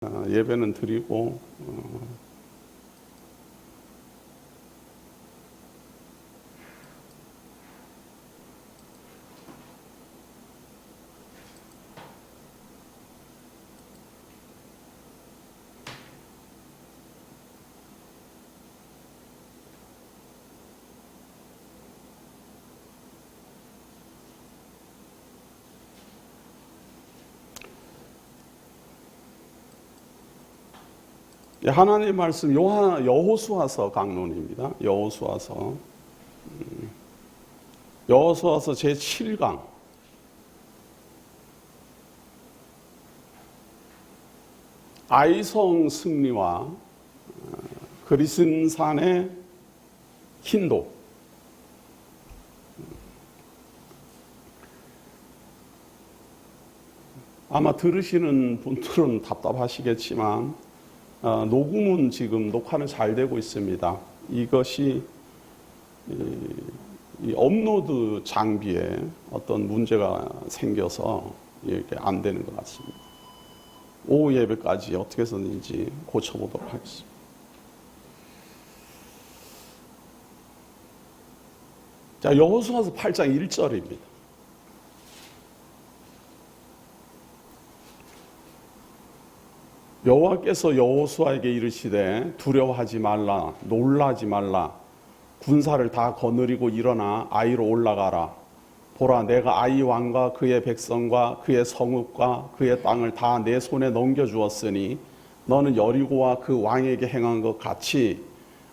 예배는 드리고 하나님 말씀 여호수아서 강론입니다. 여호수아서 제7강 아이성 승리와 그리슨산의 흰도. 아마 들으시는 분들은 답답하시겠지만 녹음은 지금 녹화는 잘 되고 있습니다. 이것이 이 업로드 장비에 어떤 문제가 생겨서 이렇게 안 되는 것 같습니다. 오후 예배까지 어떻게 해서든지 고쳐보도록 하겠습니다. 자, 여호수아서 8장 1절입니다. 여호와께서 여호수아에게 이르시되 두려워하지 말라, 놀라지 말라. 군사를 다 거느리고 일어나 아이로 올라가라. 보라, 내가 아이 왕과 그의 백성과 그의 성읍과 그의 땅을 다 내 손에 넘겨주었으니 너는 여리고와 그 왕에게 행한 것 같이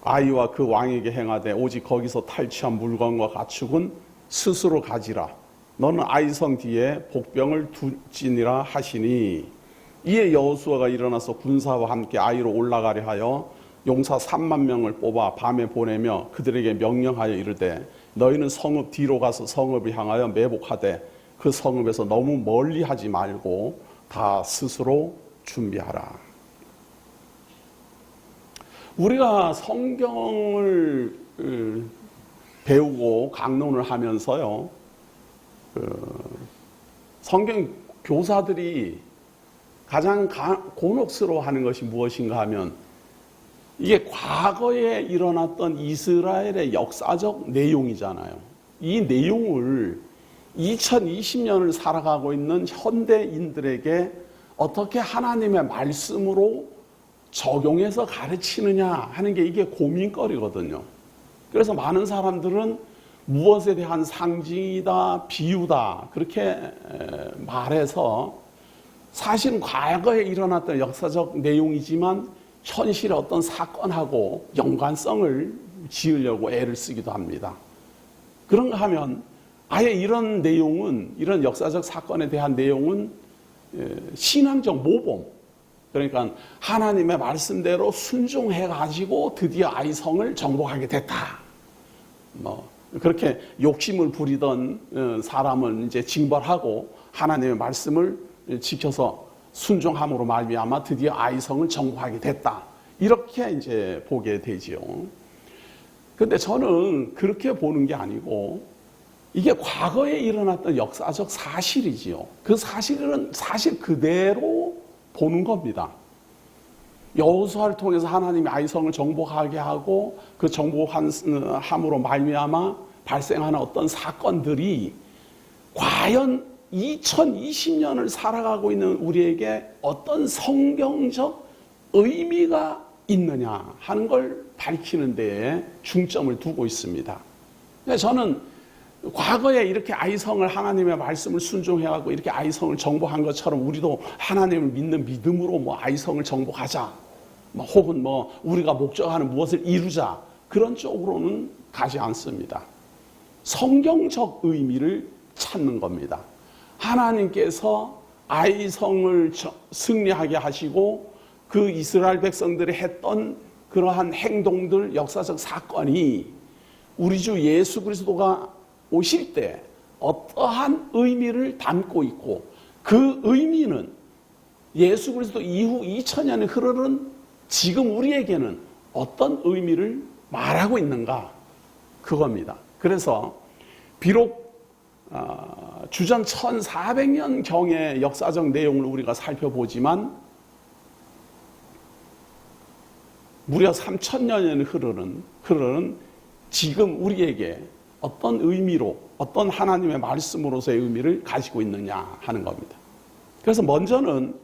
아이와 그 왕에게 행하되 오직 거기서 탈취한 물건과 가축은 스스로 가지라. 너는 아이성 뒤에 복병을 두지니라 하시니 이에 여호수아가 일어나서 군사와 함께 아이로 올라가려 하여 용사 3만 명을 뽑아 밤에 보내며 그들에게 명령하여 이르되 너희는 성읍 뒤로 가서 성읍을 향하여 매복하되 그 성읍에서 너무 멀리 하지 말고 다 스스로 준비하라. 우리가 성경을 배우고 강론을 하면서요, 성경 교사들이 가장 곤혹스러워하는 것이 무엇인가 하면 이게 과거에 일어났던 이스라엘의 역사적 내용이잖아요. 이 내용을 2020년을 살아가고 있는 현대인들에게 어떻게 하나님의 말씀으로 적용해서 가르치느냐 하는 게 이게 고민거리거든요. 그래서 많은 사람들은 무엇에 대한 상징이다, 비유다 그렇게 말해서 사실은 과거에 일어났던 역사적 내용이지만 현실의 어떤 사건하고 연관성을 지으려고 애를 쓰기도 합니다. 그런가 하면 아예 이런 내용은, 이런 역사적 사건에 대한 내용은 신앙적 모범, 그러니까 하나님의 말씀대로 순종해가지고 드디어 아이성을 정복하게 됐다. 그렇게 욕심을 부리던 사람은 이제 징벌하고 하나님의 말씀을 지켜서 순종함으로 말미암아 드디어 아이성을 정복하게 됐다. 이렇게 이제 보게 되지요. 그런데 저는 그렇게 보는 게 아니고 이게 과거에 일어났던 역사적 사실이지요. 그 사실은 사실 그대로 보는 겁니다. 여호수아를 통해서 하나님이 아이성을 정복하게 하고 그 정복함으로 말미암아 발생하는 어떤 사건들이 과연 2020년을 살아가고 있는 우리에게 어떤 성경적 의미가 있느냐 하는 걸 밝히는 데에 중점을 두고 있습니다. 저는 과거에 이렇게 아이성을 하나님의 말씀을 순종해가고 이렇게 아이성을 정복한 것처럼 우리도 하나님을 믿는 믿음으로 아이성을 정복하자, 혹은 우리가 목적하는 무엇을 이루자 그런 쪽으로는 가지 않습니다. 성경적 의미를 찾는 겁니다. 하나님께서 아이성을 승리하게 하시고 그 이스라엘 백성들이 했던 그러한 행동들, 역사적 사건이 우리 주 예수 그리스도가 오실 때 어떠한 의미를 담고 있고 그 의미는 예수 그리스도 이후 2000년이 흐르는 지금 우리에게는 어떤 의미를 말하고 있는가, 그겁니다. 그래서 비록 주전 1400년경의 역사적 내용을 우리가 살펴보지만 무려 3,000년이 흐르는 지금 우리에게 어떤 의미로, 어떤 하나님의 말씀으로서의 의미를 가지고 있느냐 하는 겁니다. 그래서 먼저는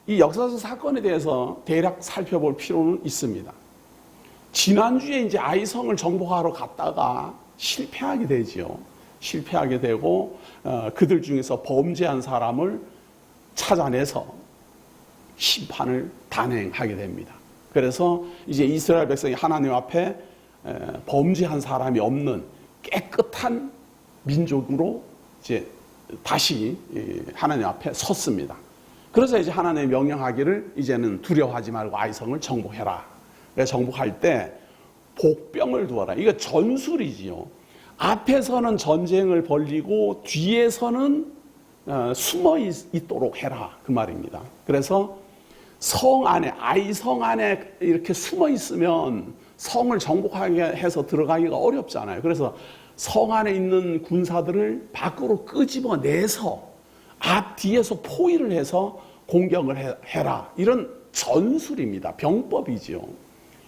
이 역사적 사건에 대해서 대략 살펴볼 필요는 있습니다. 지난주에 이제 아이성을 정복하러 갔다가 실패하게 되지요. 실패하게 되고 그들 중에서 범죄한 사람을 찾아내서 심판을 단행하게 됩니다. 그래서 이제 이스라엘 백성이 하나님 앞에 범죄한 사람이 없는 깨끗한 민족으로 이제 다시 하나님 앞에 섰습니다. 그래서 이제 하나님의 명령하기를 이제는 두려워하지 말고 아이성을 정복해라. 그래서 정복할 때 복병을 두어라. 이거 전술이지요. 앞에서는 전쟁을 벌이고 뒤에서는 숨어 있도록 해라. 그 말입니다. 그래서 성 안에, 아이성 안에 이렇게 숨어 있으면 성을 정복하게 해서 들어가기가 어렵잖아요. 그래서 성 안에 있는 군사들을 밖으로 끄집어내서 앞 뒤에서 포위를 해서 공격을 해라. 이런 전술입니다. 병법이지요.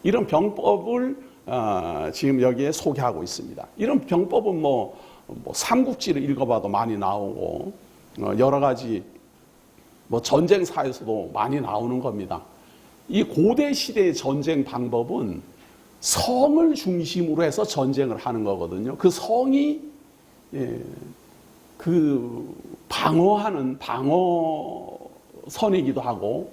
이런 병법을 지금 여기에 소개하고 있습니다. 이런 병법은 뭐 삼국지를 읽어봐도 많이 나오고 여러 가지 뭐 전쟁사에서도 많이 나오는 겁니다. 이 고대 시대의 전쟁 방법은 성을 중심으로 해서 전쟁을 하는 거거든요. 그 성이 그 방어하는 방어선이기도 하고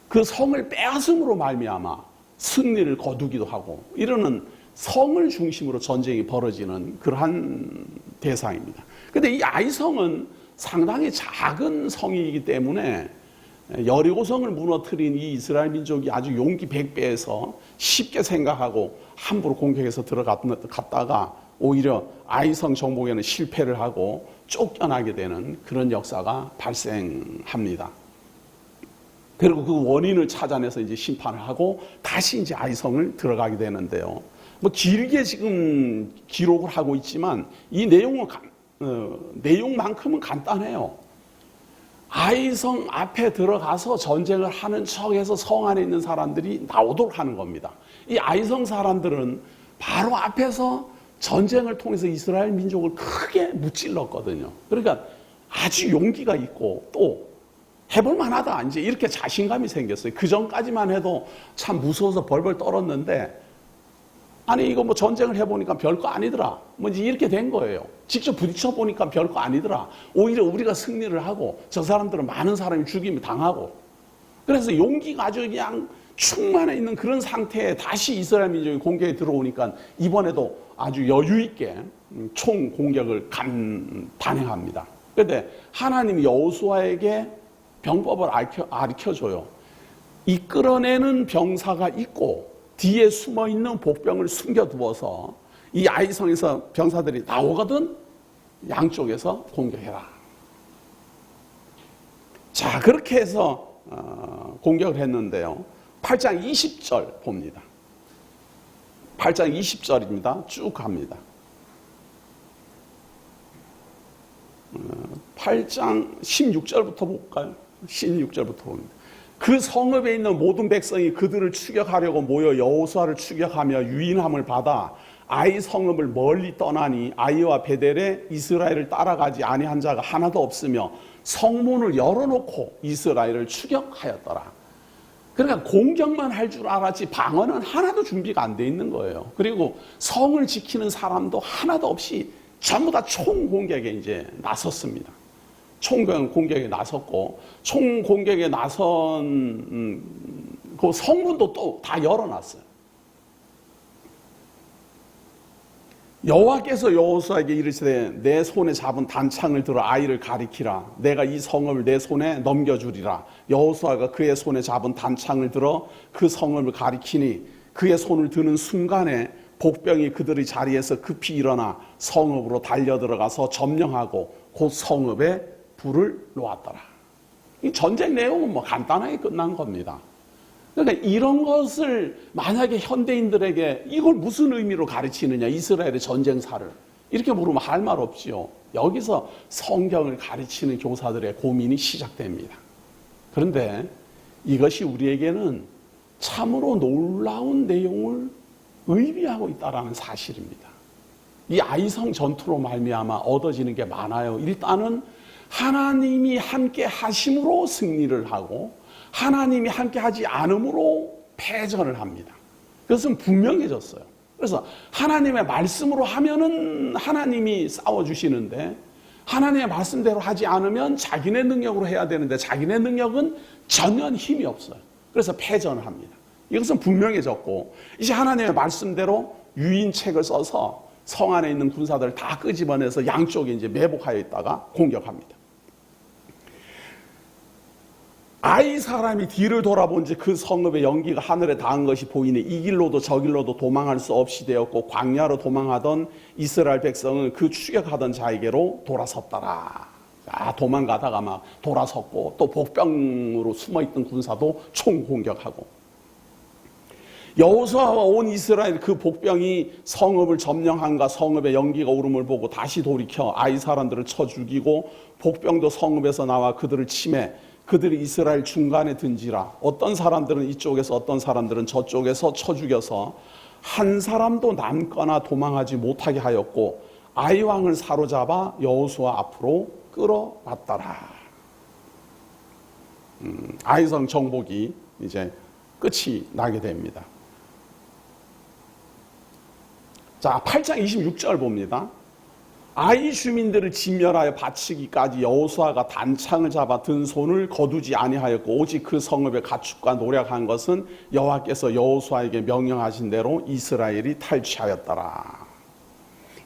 그 성을 빼앗음으로 말미암아 승리를 거두기도 하고 이러는 성을 중심으로 전쟁이 벌어지는 그러한 대상입니다. 그런데 이 아이성은 상당히 작은 성이기 때문에 여리고성을 무너뜨린 이 이스라엘 민족이 아주 용기 백배해서 쉽게 생각하고 함부로 공격해서 들어갔다가 오히려 아이성 정복에는 실패를 하고 쫓겨나게 되는 그런 역사가 발생합니다. 그리고 그 원인을 찾아내서 이제 심판을 하고 다시 이제 아이성을 들어가게 되는데요. 뭐 길게 지금 기록을 하고 있지만 이 내용만큼은 간단해요. 아이성 앞에 들어가서 전쟁을 하는 척해서 성 안에 있는 사람들이 나오도록 하는 겁니다. 이 아이성 사람들은 바로 앞에서 전쟁을 통해서 이스라엘 민족을 크게 무찔렀거든요. 그러니까 아주 용기가 있고 또 해볼 만하다 이제 이렇게 자신감이 생겼어요. 그 전까지만 해도 참 무서워서 벌벌 떨었는데 아니 이거 뭐 전쟁을 해보니까 별거 아니더라. 뭐 이제 이렇게 된 거예요. 직접 부딪혀 보니까 별거 아니더라. 오히려 우리가 승리를 하고 저 사람들은 많은 사람이 죽임을 당하고 그래서 용기가 아주 그냥 충만해 있는 그런 상태에 다시 이스라엘 민족이 공격에 들어오니까 이번에도 아주 여유 있게 총 공격을 단행합니다. 그런데 하나님이 여호수아에게 병법을 가르쳐줘요. 이끌어내는 병사가 있고 뒤에 숨어있는 복병을 숨겨두어서 이 아이성에서 병사들이 나오거든 양쪽에서 공격해라. 자, 그렇게 해서 공격을 했는데요. 8장 20절 봅니다. 8장 20절입니다. 쭉 갑니다. 8장 16절부터 볼까요? 16절부터 봅니다. 그 성읍에 있는 모든 백성이 그들을 추격하려고 모여 여호수아를 추격하며 유인함을 받아 아이 성읍을 멀리 떠나니 아이와 베델에 이스라엘을 따라가지 아니한 자가 하나도 없으며 성문을 열어놓고 이스라엘을 추격하였더라. 그러니까 공격만 할 줄 알았지 방어는 하나도 준비가 안 돼 있는 거예요. 그리고 성을 지키는 사람도 하나도 없이 전부 다 총공격에 이제 나섰습니다. 총공격에 나섰고 총공격에 나선 그 성문도 또 다 열어놨어요. 여호와께서 여호수아에게 이르시되 내 손에 잡은 단창을 들어 아이를 가리키라. 내가 이 성읍을 내 손에 넘겨주리라. 여호수아가 그의 손에 잡은 단창을 들어 그 성읍을 가리키니 그의 손을 드는 순간에 복병이 그들의 자리에서 급히 일어나 성읍으로 달려들어가서 점령하고 곧 성읍에 불을 놓았더라. 이 전쟁 내용은 뭐 간단하게 끝난 겁니다. 그러니까 이런 것을 만약에 현대인들에게 이걸 무슨 의미로 가르치느냐, 이스라엘의 전쟁사를 이렇게 물으면 할 말 없지요. 여기서 성경을 가르치는 교사들의 고민이 시작됩니다. 그런데 이것이 우리에게는 참으로 놀라운 내용을 의미하고 있다는 사실입니다. 이 아이성 전투로 말미암아 얻어지는 게 많아요. 일단은 하나님이 함께 하심으로 승리를 하고 하나님이 함께 하지 않음으로 패전을 합니다. 그것은 분명해졌어요. 그래서 하나님의 말씀으로 하면은 하나님이 싸워주시는데 하나님의 말씀대로 하지 않으면 자기네 능력으로 해야 되는데 자기네 능력은 전혀 힘이 없어요. 그래서 패전을 합니다. 이것은 분명해졌고 이제 하나님의 말씀대로 유인책을 써서 성 안에 있는 군사들을 다 끄집어내서 양쪽에 이제 매복하여 있다가 공격합니다. 아이 사람이 뒤를 돌아본지 그 성읍의 연기가 하늘에 닿은 것이 보이니 이 길로도 저 길로도 도망할 수 없이 되었고 광야로 도망하던 이스라엘 백성은 그 추격하던 자에게로 돌아섰더라. 도망가다가 막 돌아섰고 또 복병으로 숨어있던 군사도 총공격하고 여호수아와 온 이스라엘 그 복병이 성읍을 점령한가 성읍의 연기가 오름을 보고 다시 돌이켜 아이 사람들을 쳐 죽이고 복병도 성읍에서 나와 그들을 치매 그들이 이스라엘 중간에 든지라. 어떤 사람들은 이쪽에서 어떤 사람들은 저쪽에서 쳐 죽여서 한 사람도 남거나 도망하지 못하게 하였고 아이 왕을 사로잡아 여호수아 앞으로 끌어왔더라. 아이성 정복이 이제 끝이 나게 됩니다. 자, 8장 26절 봅니다. 아이 주민들을 진멸하여 바치기까지 여호수아가 단창을 잡아 든 손을 거두지 아니하였고 오직 그 성읍의 가축과 노력한 것은 여호와께서 여호수아에게 명령하신 대로 이스라엘이 탈취하였더라.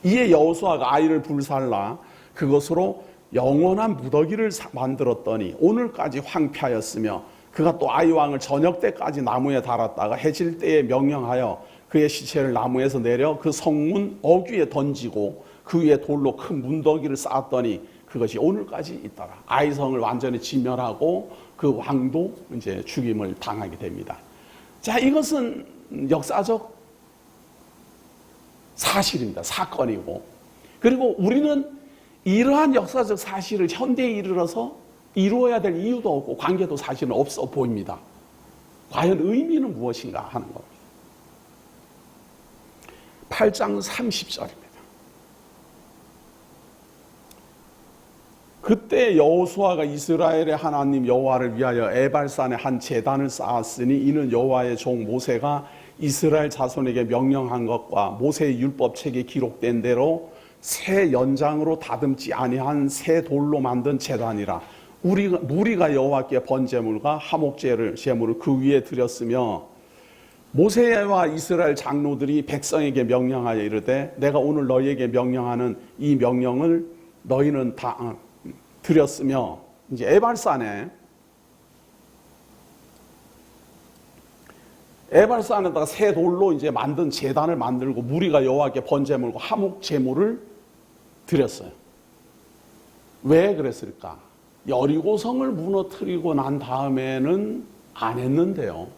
이에 여호수아가 아이를 불살라 그것으로 영원한 무더기를 만들었더니 오늘까지 황폐하였으며 그가 또 아이 왕을 저녁 때까지 나무에 달았다가 해질 때에 명령하여 그의 시체를 나무에서 내려 그 성문 어귀에 던지고 그 위에 돌로 큰 문더기를 쌓았더니 그것이 오늘까지 있더라. 아이성을 완전히 진멸하고 그 왕도 이제 죽임을 당하게 됩니다. 자, 이것은 역사적 사실입니다. 사건이고. 그리고 우리는 이러한 역사적 사실을 현대에 이르러서 이루어야 될 이유도 없고 관계도 사실은 없어 보입니다. 과연 의미는 무엇인가 하는 겁니다. 8장 30절입니다. 그때 여호수아가 이스라엘의 하나님 여호와를 위하여 에발산에 한 제단을 쌓았으니 이는 여호와의 종 모세가 이스라엘 자손에게 명령한 것과 모세의 율법책에 기록된 대로 새 연장으로 다듬지 아니한 새 돌로 만든 제단이라. 무리가 여호와께 번제물과 화목제를 제물을 그 위에 드렸으며 모세와 이스라엘 장로들이 백성에게 명령하여 이르되 내가 오늘 너희에게 명령하는 이 명령을 너희는 다 드렸으며 이제 에발산에다가 새 돌로 이제 만든 제단을 만들고 무리가 여호와께 번제물과 화목 제물을 드렸어요. 왜 그랬을까? 여리고성을 무너뜨리고 난 다음에는 안 했는데요.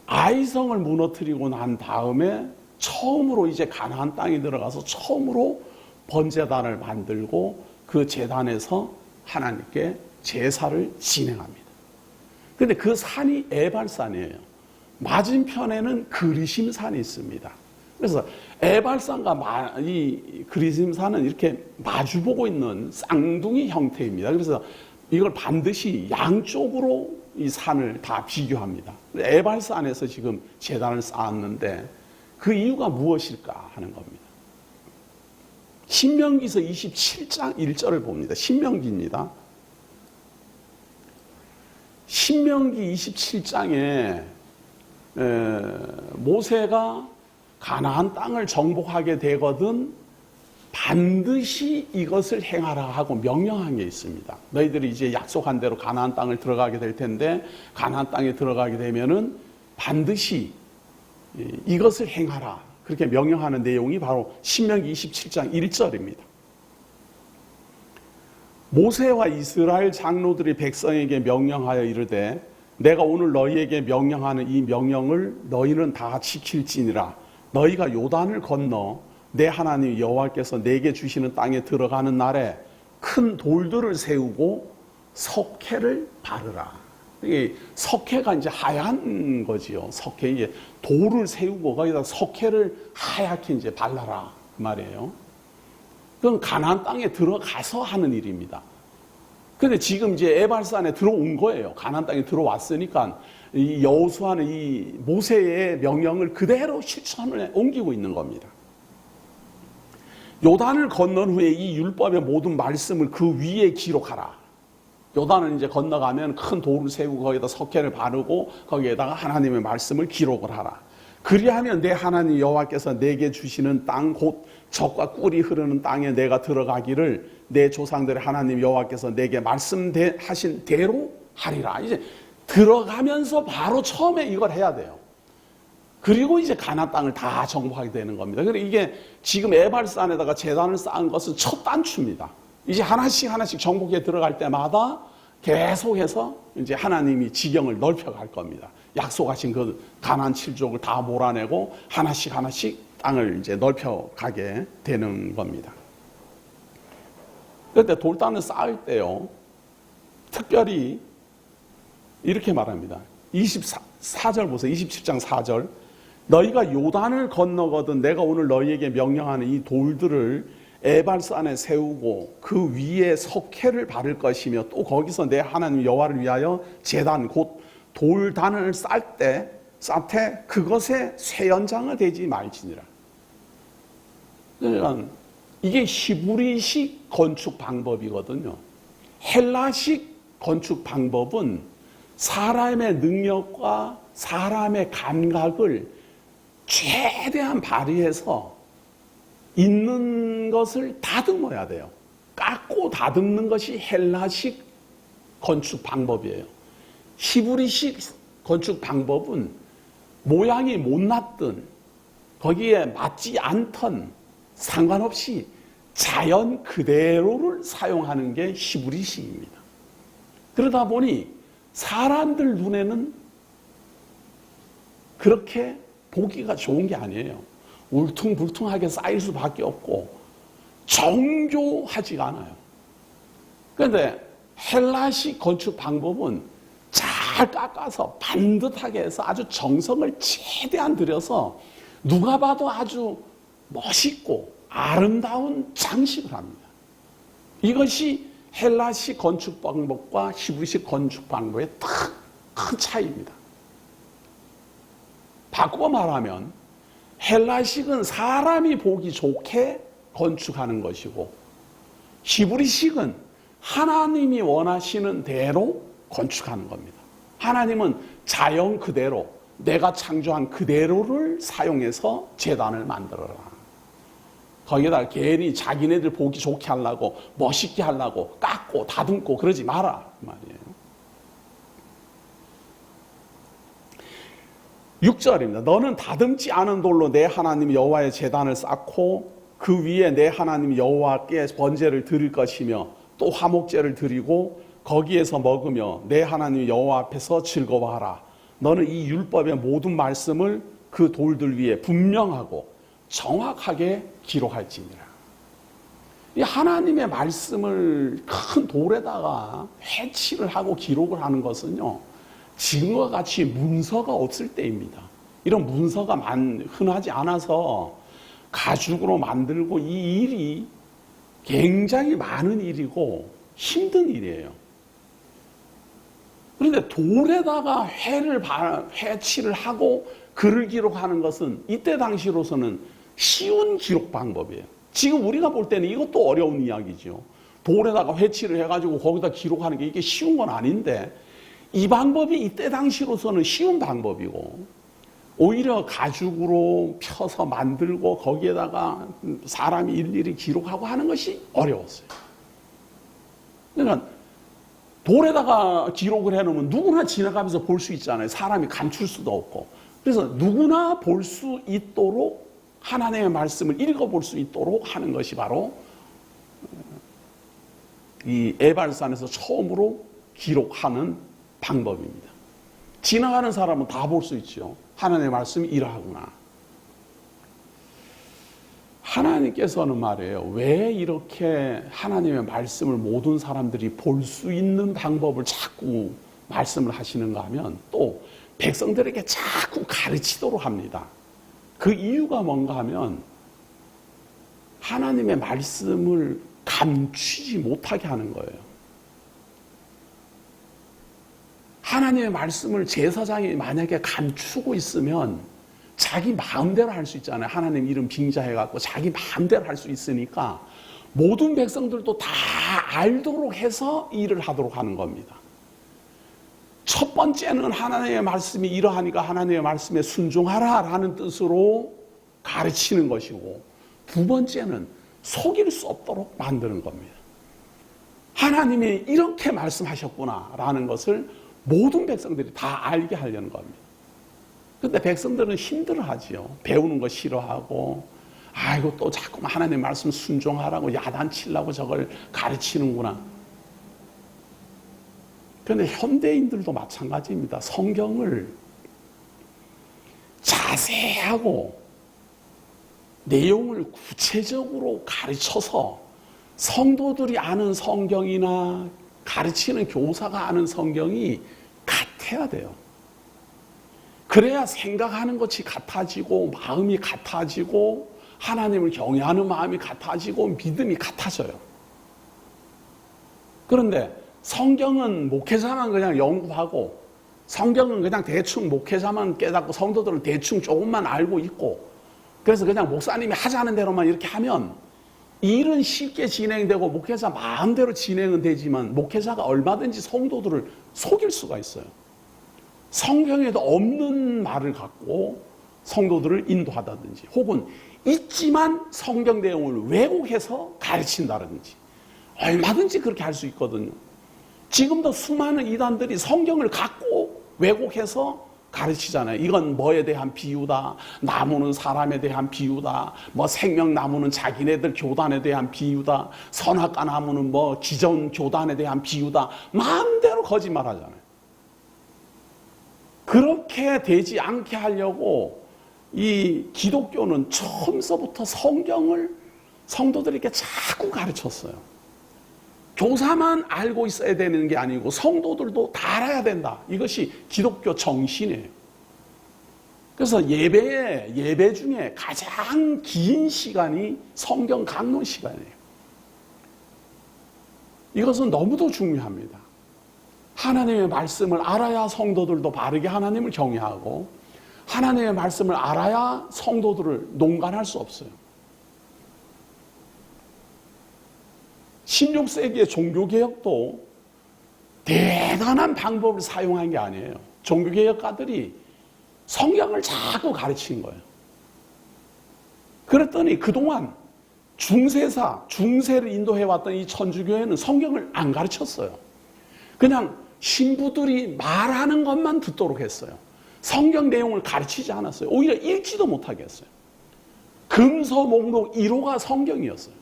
아이성을 무너뜨리고 난 다음에 처음으로 이제 가나안 땅에 들어가서 처음으로 번제단을 만들고 그 제단에서 하나님께 제사를 진행합니다. 그런데 그 산이 에발산이에요. 맞은편에는 그리심산이 있습니다. 그래서 에발산과 이 그리심산은 이렇게 마주보고 있는 쌍둥이 형태입니다. 그래서 이걸 반드시 양쪽으로 이 산을 다 비교합니다. 에발산에서 지금 제단을 쌓았는데 그 이유가 무엇일까 하는 겁니다. 신명기서 27장 1절을 봅니다. 신명기입니다. 신명기 27장에 모세가 가나안 땅을 정복하게 되거든 반드시 이것을 행하라 하고 명령한 게 있습니다. 너희들이 이제 약속한 대로 가나안 땅을 들어가게 될 텐데 가나안 땅에 들어가게 되면은 반드시 이것을 행하라. 그렇게 명령하는 내용이 바로 신명기 27장 1절입니다. 모세와 이스라엘 장로들이 백성에게 명령하여 이르되 내가 오늘 너희에게 명령하는 이 명령을 너희는 다 지킬지니라. 너희가 요단을 건너 내 하나님 여호와께서 내게 주시는 땅에 들어가는 날에 큰 돌들을 세우고 석회를 바르라. 이 석회가 이제 하얀 거지요. 석회, 이제 돌을 세우고 거기다 석회를 하얗게 이제 발라라 그 말이에요. 그건 가나안 땅에 들어가서 하는 일입니다. 근데 지금 이제 에발산에 들어온 거예요. 가나안 땅에 들어왔으니까 이 여호수아는 이 모세의 명령을 그대로 실천에 옮기고 있는 겁니다. 요단을 건넌 후에 이 율법의 모든 말씀을 그 위에 기록하라. 요단을 이제 건너가면 큰 돌을 세우고 거기다 석회를 바르고 거기에다가 하나님의 말씀을 기록을 하라. 그리하면 내 하나님 여호와께서 내게 주시는 땅 곧 젖과 꿀이 흐르는 땅에 내가 들어가기를 내 조상들의 하나님 여호와께서 내게 말씀하신 대로 하리라. 이제 들어가면서 바로 처음에 이걸 해야 돼요. 그리고 이제 가나안 땅을 다 정복하게 되는 겁니다. 그래서 이게 지금 에발산에다가 제단을 쌓은 것은 첫 단추입니다. 이제 하나씩 정복에 들어갈 때마다 계속해서 이제 하나님이 지경을 넓혀갈 겁니다. 약속하신 그 가나안 7족을 다 몰아내고 하나씩 땅을 이제 넓혀가게 되는 겁니다. 그런데 돌단을 쌓을 때요, 특별히 이렇게 말합니다. 24절 보세요. 27장 4절. 너희가 요단을 건너거든 내가 오늘 너희에게 명령하는 이 돌들을 에발산에 세우고 그 위에 석회를 바를 것이며 또 거기서 내 하나님 여호와를 위하여 제단 곧 돌단을 쌓되 그것에 쇠 연장을 대지 말지니라. 그러니까 이게 히브리식 건축 방법이거든요. 헬라식 건축 방법은 사람의 능력과 사람의 감각을 최대한 발휘해서 있는 것을 다듬어야 돼요. 깎고 다듬는 것이 헬라식 건축 방법이에요. 히브리식 건축 방법은 모양이 못났든 거기에 맞지 않던 상관없이 자연 그대로를 사용하는 게 히브리식입니다. 그러다 보니 사람들 눈에는 그렇게 보기가 좋은 게 아니에요. 울퉁불퉁하게 쌓일 수밖에 없고 정교하지가 않아요. 그런데 헬라식 건축 방법은 잘 깎아서 반듯하게 해서 아주 정성을 최대한 들여서 누가 봐도 아주 멋있고 아름다운 장식을 합니다. 이것이 헬라식 건축 방법과 히브리식 건축 방법의 큰 차이입니다. 바꾸어 말하면 헬라식은 사람이 보기 좋게 건축하는 것이고 히브리식은 하나님이 원하시는 대로 건축하는 겁니다. 하나님은 자연 그대로 내가 창조한 그대로를 사용해서 제단을 만들어라. 거기에다 괜히 자기네들 보기 좋게 하려고 멋있게 하려고 깎고 다듬고 그러지 마라 그 말이에요. 6절입니다. 너는 다듬지 않은 돌로 내 하나님 여호와의 제단을 쌓고 그 위에 내 하나님 여호와께 번제를 드릴 것이며 또 화목제를 드리고 거기에서 먹으며 내 하나님 여호와 앞에서 즐거워하라. 너는 이 율법의 모든 말씀을 그 돌들 위에 분명하고 정확하게 기록할지니라. 이 하나님의 말씀을 큰 돌에다가 회치를 하고 기록을 하는 것은요, 지금과 같이 문서가 없을 때입니다. 이런 문서가 흔하지 않아서 가죽으로 만들고 이 일이 굉장히 많은 일이고 힘든 일이에요. 그런데 돌에다가 회치를 하고 글을 기록하는 것은 이때 당시로서는 쉬운 기록 방법이에요. 지금 우리가 볼 때는 이것도 어려운 이야기죠. 돌에다가 회치를 해가지고 거기다 기록하는 게 이게 쉬운 건 아닌데 이 방법이 이때 당시로서는 쉬운 방법이고 오히려 가죽으로 펴서 만들고 거기에다가 사람이 일일이 기록하고 하는 것이 어려웠어요. 그러니까 돌에다가 기록을 해놓으면 누구나 지나가면서 볼 수 있잖아요. 사람이 감출 수도 없고. 그래서 누구나 볼 수 있도록 하나님의 말씀을 읽어볼 수 있도록 하는 것이 바로 이 에발산에서 처음으로 기록하는 방법입니다. 지나가는 사람은 다 볼 수 있죠. 하나님의 말씀이 이러하구나. 하나님께서는 말이에요. 왜 이렇게 하나님의 말씀을 모든 사람들이 볼 수 있는 방법을 자꾸 말씀을 하시는가 하면 또 백성들에게 자꾸 가르치도록 합니다. 그 이유가 뭔가 하면 하나님의 말씀을 감추지 못하게 하는 거예요. 하나님의 말씀을 제사장이 만약에 감추고 있으면 자기 마음대로 할 수 있잖아요. 하나님 이름 빙자해갖고 자기 마음대로 할 수 있으니까 모든 백성들도 다 알도록 해서 일을 하도록 하는 겁니다. 첫 번째는 하나님의 말씀이 이러하니까 하나님의 말씀에 순종하라라는 뜻으로 가르치는 것이고, 두 번째는 속일 수 없도록 만드는 겁니다. 하나님이 이렇게 말씀하셨구나라는 것을 모든 백성들이 다 알게 하려는 겁니다. 그런데 백성들은 힘들어하지요. 배우는 거 싫어하고, 아이고 또 자꾸만 하나님의 말씀 순종하라고 야단치려고 저걸 가르치는구나. 그런데 현대인들도 마찬가지입니다. 성경을 자세하고 내용을 구체적으로 가르쳐서 성도들이 아는 성경이나 가르치는 교사가 아는 성경이 같아야 돼요. 그래야 생각하는 것이 같아지고 마음이 같아지고 하나님을 경외하는 마음이 같아지고 믿음이 같아져요. 그런데 성경은 목회자만 그냥 연구하고, 성경은 그냥 대충 목회자만 깨닫고 성도들은 대충 조금만 알고 있고, 그래서 그냥 목사님이 하자는 대로만 이렇게 하면 일은 쉽게 진행되고 목회자 마음대로 진행은 되지만 목회자가 얼마든지 성도들을 속일 수가 있어요. 성경에도 없는 말을 갖고 성도들을 인도하다든지, 혹은 있지만 성경 내용을 왜곡해서 가르친다든지, 얼마든지 그렇게 할 수 있거든요. 지금도 수많은 이단들이 성경을 갖고 왜곡해서 가르치잖아요. 이건 뭐에 대한 비유다, 나무는 사람에 대한 비유다, 뭐 생명나무는 자기네들 교단에 대한 비유다, 선악과 나무는 뭐 기존 교단에 대한 비유다, 마음대로 거짓말하잖아요. 그렇게 되지 않게 하려고 이 기독교는 처음서부터 성경을 성도들에게 자꾸 가르쳤어요. 교사만 알고 있어야 되는 게 아니고 성도들도 다 알아야 된다. 이것이 기독교 정신이에요. 그래서 예배 중에 가장 긴 시간이 성경 강론 시간이에요. 이것은 너무도 중요합니다. 하나님의 말씀을 알아야 성도들도 바르게 하나님을 경외하고, 하나님의 말씀을 알아야 성도들을 농간할 수 없어요. 16세기의 종교개혁도 대단한 방법을 사용한 게 아니에요. 종교개혁가들이 성경을 자꾸 가르친 거예요. 그랬더니 그동안 중세를 인도해왔던 이 천주교회는 성경을 안 가르쳤어요. 그냥 신부들이 말하는 것만 듣도록 했어요. 성경 내용을 가르치지 않았어요. 오히려 읽지도 못하게 했어요. 금서 목록 1호가 성경이었어요.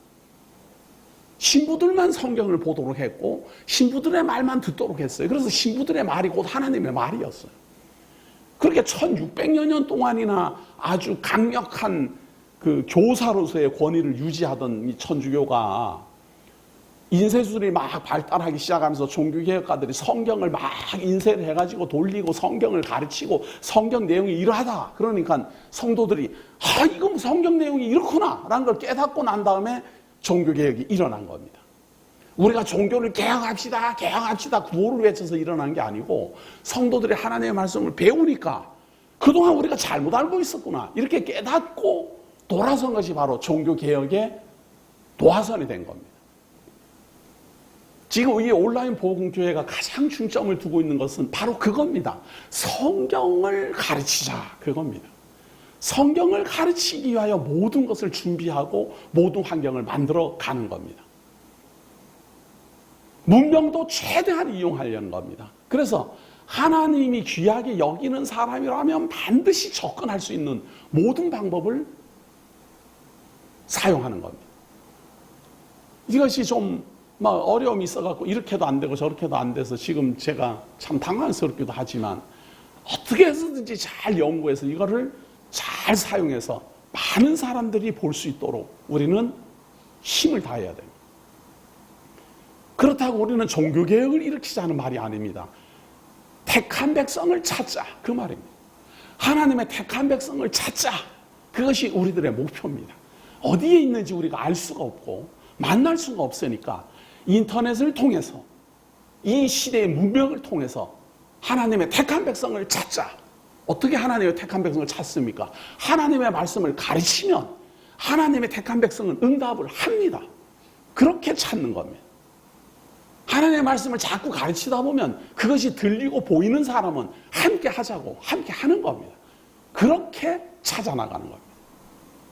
신부들만 성경을 보도록 했고 신부들의 말만 듣도록 했어요. 그래서 신부들의 말이 곧 하나님의 말이었어요. 그렇게 1600여 년 동안이나 아주 강력한 그 교사로서의 권위를 유지하던 이 천주교가 인쇄술이 막 발달하기 시작하면서 종교개혁가들이 성경을 막 인쇄를 해가지고 돌리고 성경을 가르치고 성경 내용이 이러하다. 그러니까 성도들이 이거 성경 내용이 이렇구나 라는 걸 깨닫고 난 다음에 종교개혁이 일어난 겁니다. 우리가 종교를 개혁합시다 구호를 외쳐서 일어난 게 아니고 성도들이 하나님의 말씀을 배우니까 그동안 우리가 잘못 알고 있었구나 이렇게 깨닫고 돌아선 것이 바로 종교개혁의 도화선이 된 겁니다. 지금 이 온라인 복음교회가 가장 중점을 두고 있는 것은 바로 그겁니다. 성경을 가르치자 그겁니다. 성경을 가르치기 위하여 모든 것을 준비하고 모든 환경을 만들어 가는 겁니다. 문명도 최대한 이용하려는 겁니다. 그래서 하나님이 귀하게 여기는 사람이라면 반드시 접근할 수 있는 모든 방법을 사용하는 겁니다. 이것이 좀 어려움이 있어갖고 이렇게도 안 되고 저렇게도 안 돼서 지금 제가 참 당황스럽기도 하지만 어떻게 해서든지 잘 연구해서 이거를 잘 사용해서 많은 사람들이 볼 수 있도록 우리는 힘을 다해야 됩니다. 그렇다고 우리는 종교개혁을 일으키자는 말이 아닙니다. 택한 백성을 찾자, 그 말입니다. 하나님의 택한 백성을 찾자, 그것이 우리들의 목표입니다. 어디에 있는지 우리가 알 수가 없고 만날 수가 없으니까 인터넷을 통해서, 이 시대의 문명을 통해서 하나님의 택한 백성을 찾자. 어떻게 하나님의 택한 백성을 찾습니까? 하나님의 말씀을 가르치면 하나님의 택한 백성은 응답을 합니다. 그렇게 찾는 겁니다. 하나님의 말씀을 자꾸 가르치다 보면 그것이 들리고 보이는 사람은 함께 하자고 함께 하는 겁니다. 그렇게 찾아나가는 겁니다.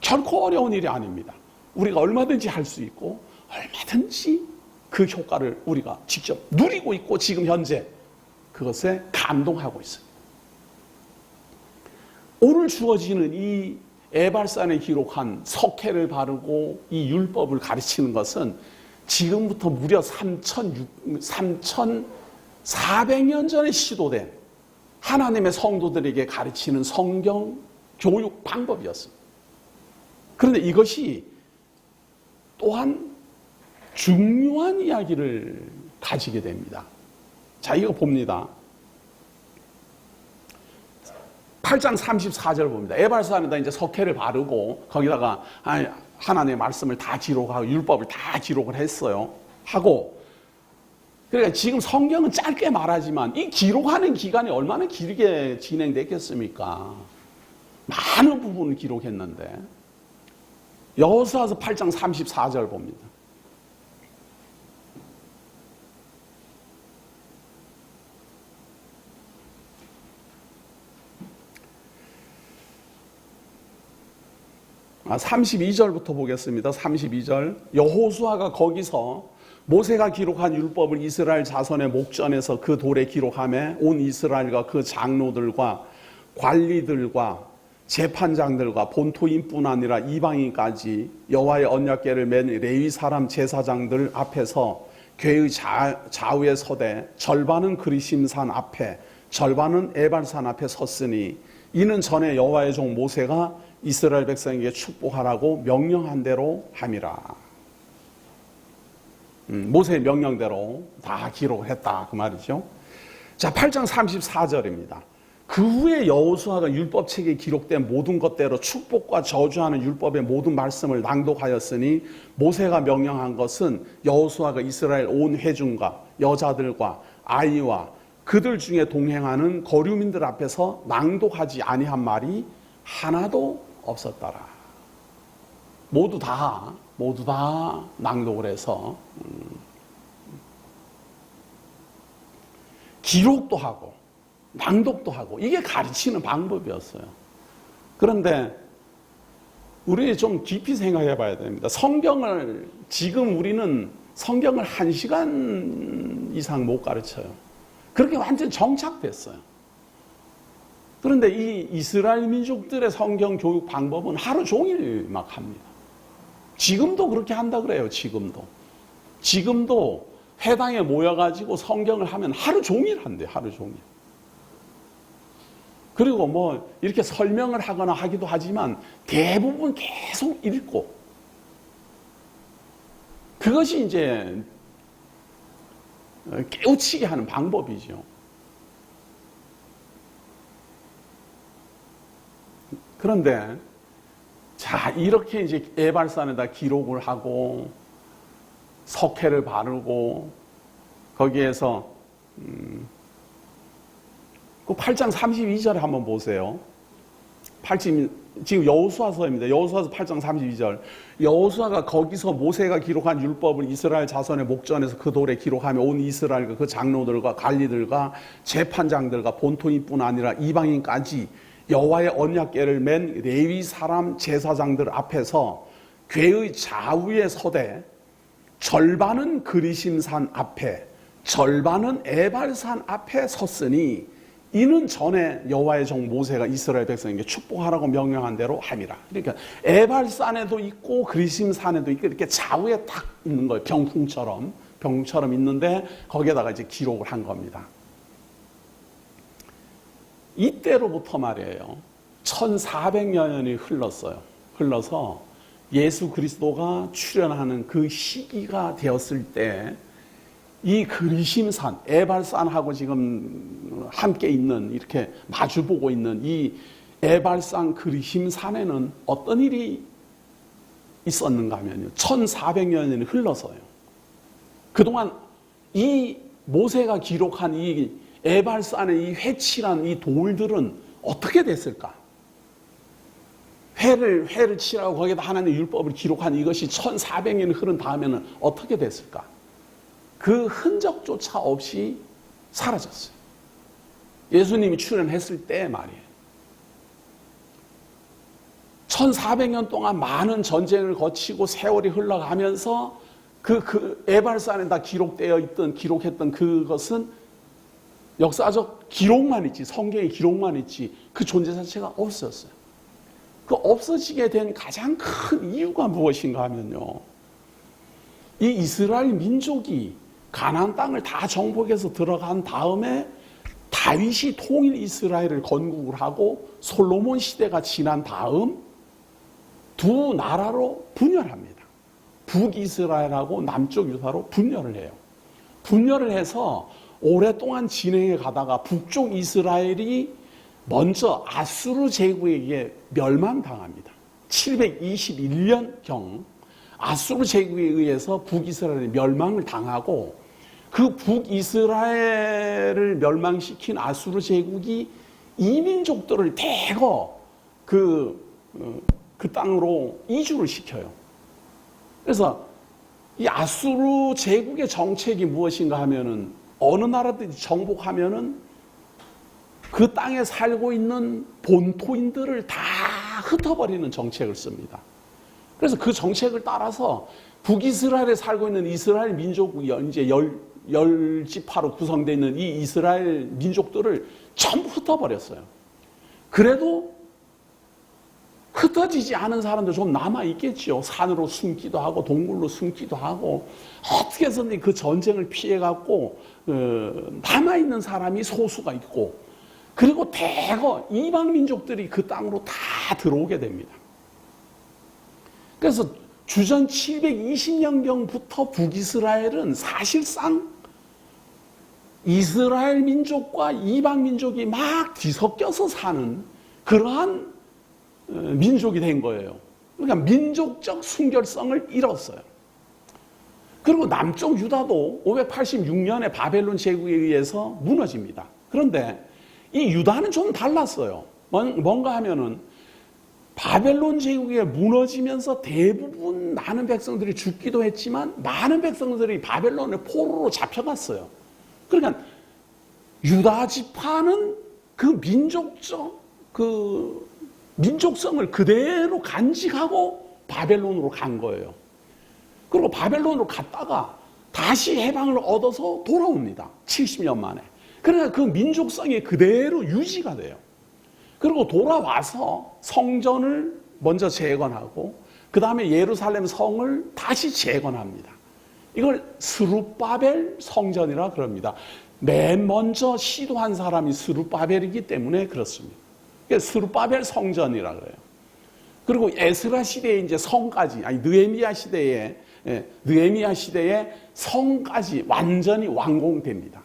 결코 어려운 일이 아닙니다. 우리가 얼마든지 할 수 있고 얼마든지 그 효과를 우리가 직접 누리고 있고 지금 현재 그것에 감동하고 있습니다. 오늘 주어지는 이 에발산에 기록한 석회를 바르고 이 율법을 가르치는 것은 지금부터 무려 3,400년 전에 시도된 하나님의 성도들에게 가르치는 성경 교육 방법이었습니다. 그런데 이것이 또한 중요한 이야기를 가지게 됩니다. 자, 이거 봅니다. 8장 34절 봅니다. 에발산에다 이제 석회를 바르고 거기다가 하나님의 말씀을 다 기록하고 율법을 다 기록을 했어요. 하고, 그러니까 지금 성경은 짧게 말하지만 이 기록하는 기간이 얼마나 길게 진행됐겠습니까? 많은 부분을 기록했는데, 여호수아서 8장 34절 봅니다. 아, 32절부터 보겠습니다. 32절. 여호수아가 거기서 모세가 기록한 율법을 이스라엘 자손의 목전에서 그 돌에 기록하며 온 이스라엘과 그 장로들과 관리들과 재판장들과 본토인뿐 아니라 이방인까지 여호와의 언약궤를 맨 레위 사람 제사장들 앞에서 궤의 좌우에 서되 절반은 그리심산 앞에 절반은 에발산 앞에 섰으니 이는 전에 여호와의 종 모세가 이스라엘 백성에게 축복하라고 명령한 대로 함이라. 모세의 명령대로 다 기록을 했다, 그 말이죠. 자, 8장 34절입니다. 그 후에 여호수아가 율법책에 기록된 모든 것대로 축복과 저주하는 율법의 모든 말씀을 낭독하였으니 모세가 명령한 것은 여호수아가 이스라엘 온 회중과 여자들과 아이와 그들 중에 동행하는 거류민들 앞에서 낭독하지 아니한 말이 하나도 없었더라. 모두 다 낭독을 해서 기록도 하고 낭독도 하고, 이게 가르치는 방법이었어요. 그런데 우리 좀 깊이 생각해 봐야 됩니다. 지금 우리는 성경을 1시간 이상 못 가르쳐요. 그렇게 완전 정착됐어요. 그런데 이 이스라엘 민족들의 성경 교육 방법은 하루 종일 막 합니다. 지금도 그렇게 한다 그래요. 지금도 회당에 모여가지고 성경을 하면 하루 종일 한대요. 하루 종일. 그리고 뭐 이렇게 설명을 하거나 하기도 하지만 대부분 계속 읽고, 그것이 이제 깨우치게 하는 방법이죠. 그런데 자, 이렇게 이제 에발산에다 기록을 하고 석회를 바르고 거기에서 그 8장 32절에 한번 보세요. 지금 여호수아서입니다. 여호수아서 8장 32절. 여호수아가 거기서 모세가 기록한 율법을 이스라엘 자손의 목전에서 그 돌에 기록하며 온 이스라엘과 그 장로들과 관리들과 재판장들과 본토인뿐 아니라 이방인까지 여호와의 언약궤를 맨 레위 사람 제사장들 앞에서 궤의 좌우에 서되 절반은 그리심산 앞에 절반은 에발산 앞에 섰으니 이는 전에 여호와의 종 모세가 이스라엘 백성에게 축복하라고 명령한 대로 함이라. 그러니까 에발산에도 있고 그리심산에도 있고 이렇게 좌우에 딱 있는 거예요. 병풍처럼 있는데 거기에다가 이제 기록을 한 겁니다. 이때로부터 말이에요. 1400년이 흘러서 예수 그리스도가 출현하는 그 시기가 되었을 때 이 그리심산, 에발산하고 지금 함께 있는, 이렇게 마주보고 있는 이 에발산 그리심산에는 어떤 일이 있었는가 하면요, 1400년이 흘러서요, 그동안 이 모세가 기록한 이 에발산의 이 회칠한 이 돌들은 어떻게 됐을까? 회를 치라고 거기다 하나님의 율법을 기록한 이것이 1400년이 흐른 다음에는 어떻게 됐을까? 그 흔적조차 없이 사라졌어요. 예수님이 출현했을 때 말이에요. 1400년 동안 많은 전쟁을 거치고 세월이 흘러가면서 그 에발산에 기록했던 그것은 역사적 기록만 있지, 성경의 기록만 있지, 그 존재 자체가 없었어요. 그 없어지게 된 가장 큰 이유가 무엇인가 하면요, 이 이스라엘 민족이 가나안 땅을 다 정복해서 들어간 다음에 다윗이 통일 이스라엘을 건국을 하고 솔로몬 시대가 지난 다음 두 나라로 분열합니다. 북이스라엘하고 남쪽 유다로 분열을 해요. 분열을 해서 오랫동안 진행해 가다가 북쪽 이스라엘이 먼저 아수르 제국에게 멸망당합니다. 721년경 아수르 제국에 의해서 북이스라엘이 멸망을 당하고, 그 북이스라엘을 멸망시킨 아수르 제국이 이민족들을 대거 그 땅으로 이주를 시켜요. 그래서 이 아수르 제국의 정책이 무엇인가 하면은, 어느 나라든지 정복하면은 그 땅에 살고 있는 본토인들을 다 흩어버리는 정책을 씁니다. 그래서 그 정책을 따라서 북이스라엘에 살고 있는 이스라엘 민족이 이제 열 지파로 구성되어 있는 이 이스라엘 민족들을 전부 흩어버렸어요. 그래도 흩어지지 않은 사람들 좀 남아있겠죠. 산으로 숨기도 하고 동굴로 숨기도 하고, 어떻게 해서든 그 전쟁을 피해갖고 남아있는 사람이 소수가 있고, 그리고 대거 이방 민족들이 그 땅으로 다 들어오게 됩니다. 그래서 주전 720년경부터 북이스라엘은 사실상 이스라엘 민족과 이방 민족이 막 뒤섞여서 사는 그러한 민족이 된 거예요. 그러니까 민족적 순결성을 잃었어요. 그리고 남쪽 유다도 586년에 바벨론 제국에 의해서 무너집니다. 그런데 이 유다는 좀 달랐어요. 뭔가 하면은 바벨론 제국에 무너지면서 대부분 많은 백성들이 죽기도 했지만 많은 백성들이 바벨론의 포로로 잡혀갔어요. 그러니까 유다 지파는 그 민족성을 그대로 간직하고 바벨론으로 간 거예요. 그리고 바벨론으로 갔다가 다시 해방을 얻어서 돌아옵니다. 70년 만에. 그러니까 그 민족성이 그대로 유지가 돼요. 그리고 돌아와서 성전을 먼저 재건하고 그 다음에 예루살렘 성을 다시 재건합니다. 이걸 스룹바벨 성전이라 그럽니다. 맨 먼저 시도한 사람이 스룹바벨이기 때문에 그렇습니다. 스룹바벨 성전이라 그래요. 그리고 에스라 시대에 이제 성까지, 느헤미야 시대에 성까지 완전히 완공됩니다.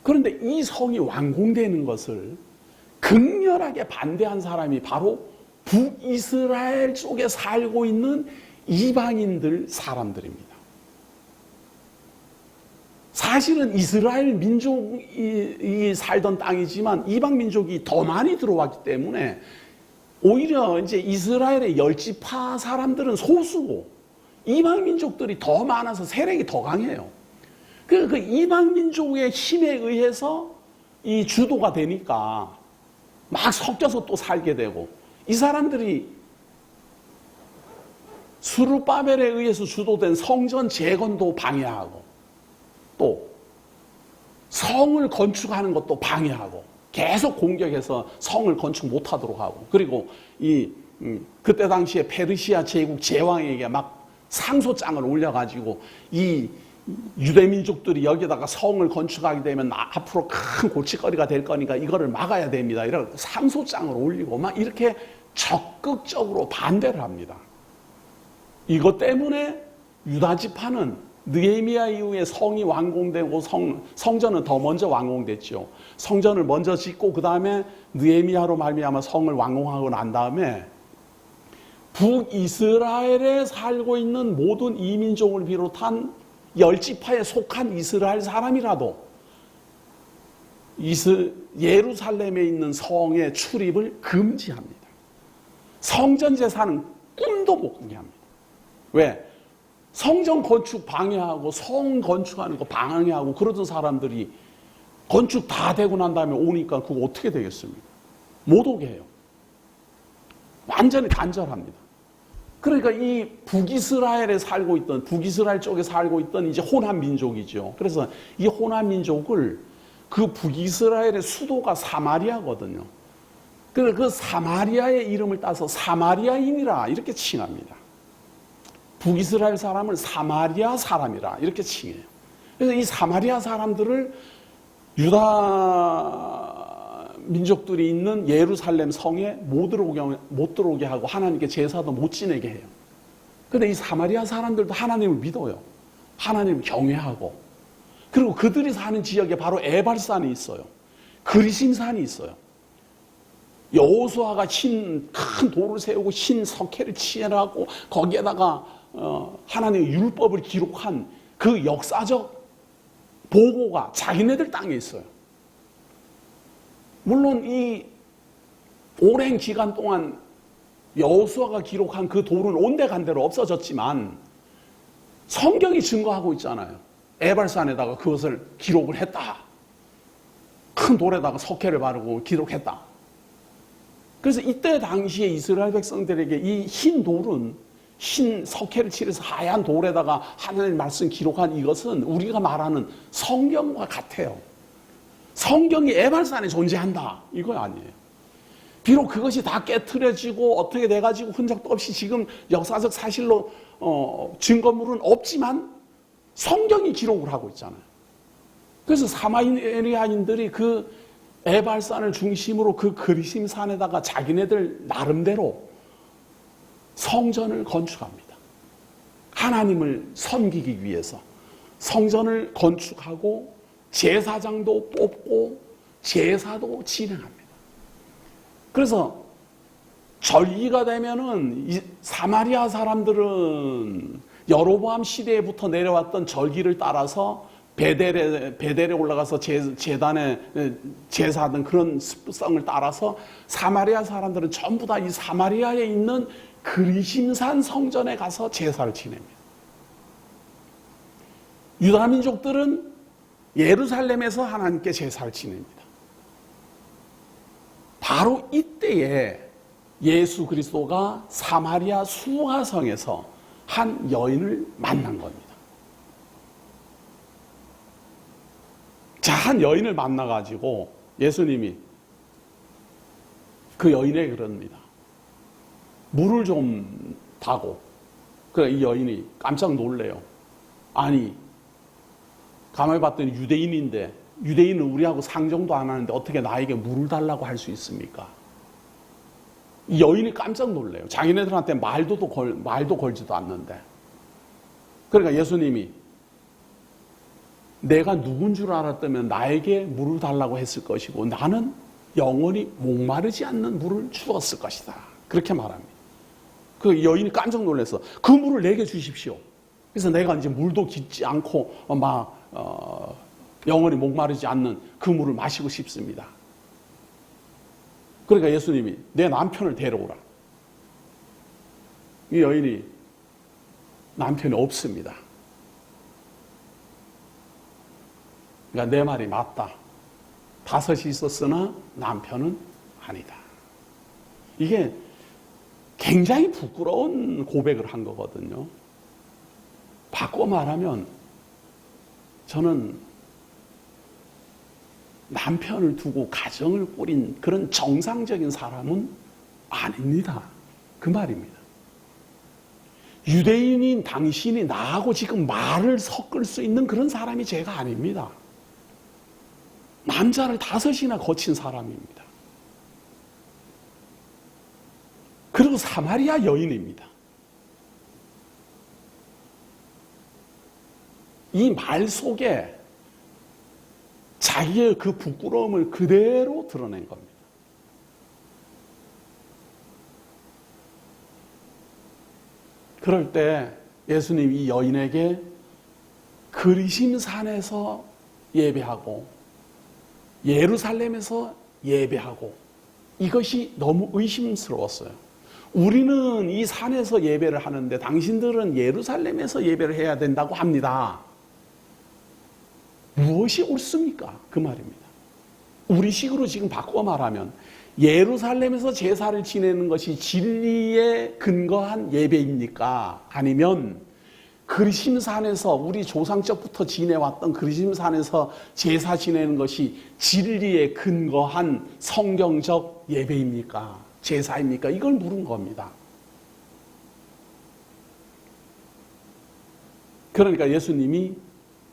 그런데 이 성이 완공되는 것을 극렬하게 반대한 사람이 바로 북이스라엘 쪽에 살고 있는 이방인들 사람들입니다. 사실은 이스라엘 민족이 살던 땅이지만 이방 민족이 더 많이 들어왔기 때문에 오히려 이제 이스라엘의 열지파 사람들은 소수고 이방 민족들이 더 많아서 세력이 더 강해요. 그 이방 민족의 힘에 의해서 이 주도가 되니까 막 섞여서 또 살게 되고, 이 사람들이 스룹바벨에 의해서 주도된 성전 재건도 방해하고 또 성을 건축하는 것도 방해하고 계속 공격해서 성을 건축 못하도록 하고, 그리고 그때 당시에 페르시아 제국 제왕에게 막 상소장을 올려가지고 이 유대민족들이 여기다가 성을 건축하게 되면 앞으로 큰 골칫거리가 될 거니까 이거를 막아야 됩니다. 이렇게 상소장을 올리고 막 이렇게 적극적으로 반대를 합니다. 이것 때문에 유다 지파는 느헤미야 이후에 성이 완공되고 성전은 더 먼저 완공됐죠. 성전을 먼저 짓고 그 다음에 느헤미야로 말미암아 성을 완공하고 난 다음에 북이스라엘에 살고 있는 모든 이민족을 비롯한 10지파에 속한 이스라엘 사람이라도 예루살렘에 있는 성의 출입을 금지합니다. 성전 제사는 꿈도 못 꾸게 합니다. 왜? 성전 건축 방해하고 성 건축하는 거 방해하고 그러던 사람들이 건축 다 되고 난 다음에 오니까 그거 어떻게 되겠습니까? 못 오게 해요. 완전히 단절합니다. 그러니까 이 북이스라엘에 살고 있던, 북이스라엘 쪽에 살고 있던 이제 호남 민족이죠. 그래서 이 호남 민족을 그 북이스라엘의 수도가 사마리아거든요. 그래서 그 사마리아의 이름을 따서 사마리아인이라 이렇게 칭합니다. 북이스라엘 사람을 사마리아 사람이라 이렇게 칭해요. 그래서 이 사마리아 사람들을 유다 민족들이 있는 예루살렘 성에 못 들어오게 하고 하나님께 제사도 못 지내게 해요. 그런데 이 사마리아 사람들도 하나님을 믿어요. 하나님을 경외하고. 그리고 그들이 사는 지역에 바로 에발산이 있어요. 그리심산이 있어요. 여호수아가 흰 큰 돌을 세우고 흰 석회를 칠하고 거기에다가 하나님의 율법을 기록한 그 역사적 보고가 자기네들 땅에 있어요. 물론 이 오랜 기간 동안 여호수아가 기록한 그 돌은 온데간데로 없어졌지만 성경이 증거하고 있잖아요. 에발산에다가 그것을 기록을 했다. 큰 돌에다가 석회를 바르고 기록했다. 그래서 이때 당시에 이스라엘 백성들에게 이 흰 돌은 흰 석회를 칠해서 하얀 돌에다가 하나님의 말씀 기록한 이것은 우리가 말하는 성경과 같아요. 성경이 에발산에 존재한다. 이거 아니에요. 비록 그것이 다 깨트려지고 어떻게 돼가지고 흔적도 없이 지금 역사적 사실로 증거물은 없지만 성경이 기록을 하고 있잖아요. 그래서 사마리아인들이 그 에발산을 중심으로 그 그리심산에다가 자기네들 나름대로 성전을 건축합니다. 하나님을 섬기기 위해서 성전을 건축하고 제사장도 뽑고 제사도 진행합니다. 그래서 절기가 되면은 이 사마리아 사람들은 여로보암 시대부터 내려왔던 절기를 따라서 베델에 올라가서 제단에 제사하던 그런 습성을 따라서 사마리아 사람들은 전부 다 이 사마리아에 있는 그리심산 성전에 가서 제사를 지냅니다. 유다 민족들은 예루살렘에서 하나님께 제사를 지냅니다. 바로 이때에 예수 그리스도가 사마리아 수가성에서 한 여인을 만난 겁니다. 자, 한 여인을 만나가지고 예수님이 그 여인에게 그럽니다. 물을 좀 다고. 그래, 이 여인이 깜짝 놀래요. 아니, 가만히 봤더니 유대인인데, 유대인은 우리하고 상종도 안 하는데 어떻게 나에게 물을 달라고 할 수 있습니까? 이 여인이 깜짝 놀래요. 자기네들한테 말도 걸지도 않는데. 그러니까 예수님이 내가 누군 줄 알았다면 나에게 물을 달라고 했을 것이고 나는 영원히 목마르지 않는 물을 주었을 것이다. 그렇게 말합니다. 그 여인이 깜짝 놀라서 그 물을 내게 주십시오. 그래서 내가 이제 물도 깊지 않고 영원히 목마르지 않는 그 물을 마시고 싶습니다. 그러니까 예수님이 내 남편을 데려오라. 이 여인이 남편이 없습니다. 그러니까 내 말이 맞다. 5이 있었으나 남편은 아니다. 이게 굉장히 부끄러운 고백을 한 거거든요. 바꿔 말하면 저는 남편을 두고 가정을 꾸린 그런 정상적인 사람은 아닙니다. 그 말입니다. 유대인인 당신이 나하고 지금 말을 섞을 수 있는 그런 사람이 제가 아닙니다. 남자를 5이나 거친 사람입니다. 그리고 사마리아 여인입니다. 이 말 속에 자기의 그 부끄러움을 그대로 드러낸 겁니다. 그럴 때 예수님 이 여인에게 그리심산에서 예배하고 예루살렘에서 예배하고 이것이 너무 의심스러웠어요. 우리는 이 산에서 예배를 하는데 당신들은 예루살렘에서 예배를 해야 된다고 합니다. 무엇이 옳습니까? 그 말입니다. 우리식으로 지금 바꿔 말하면 예루살렘에서 제사를 지내는 것이 진리에 근거한 예배입니까? 아니면 그리심산에서 우리 조상적부터 지내왔던 그리심산에서 제사 지내는 것이 진리에 근거한 성경적 예배입니까? 제사입니까? 이걸 물은 겁니다. 그러니까 예수님이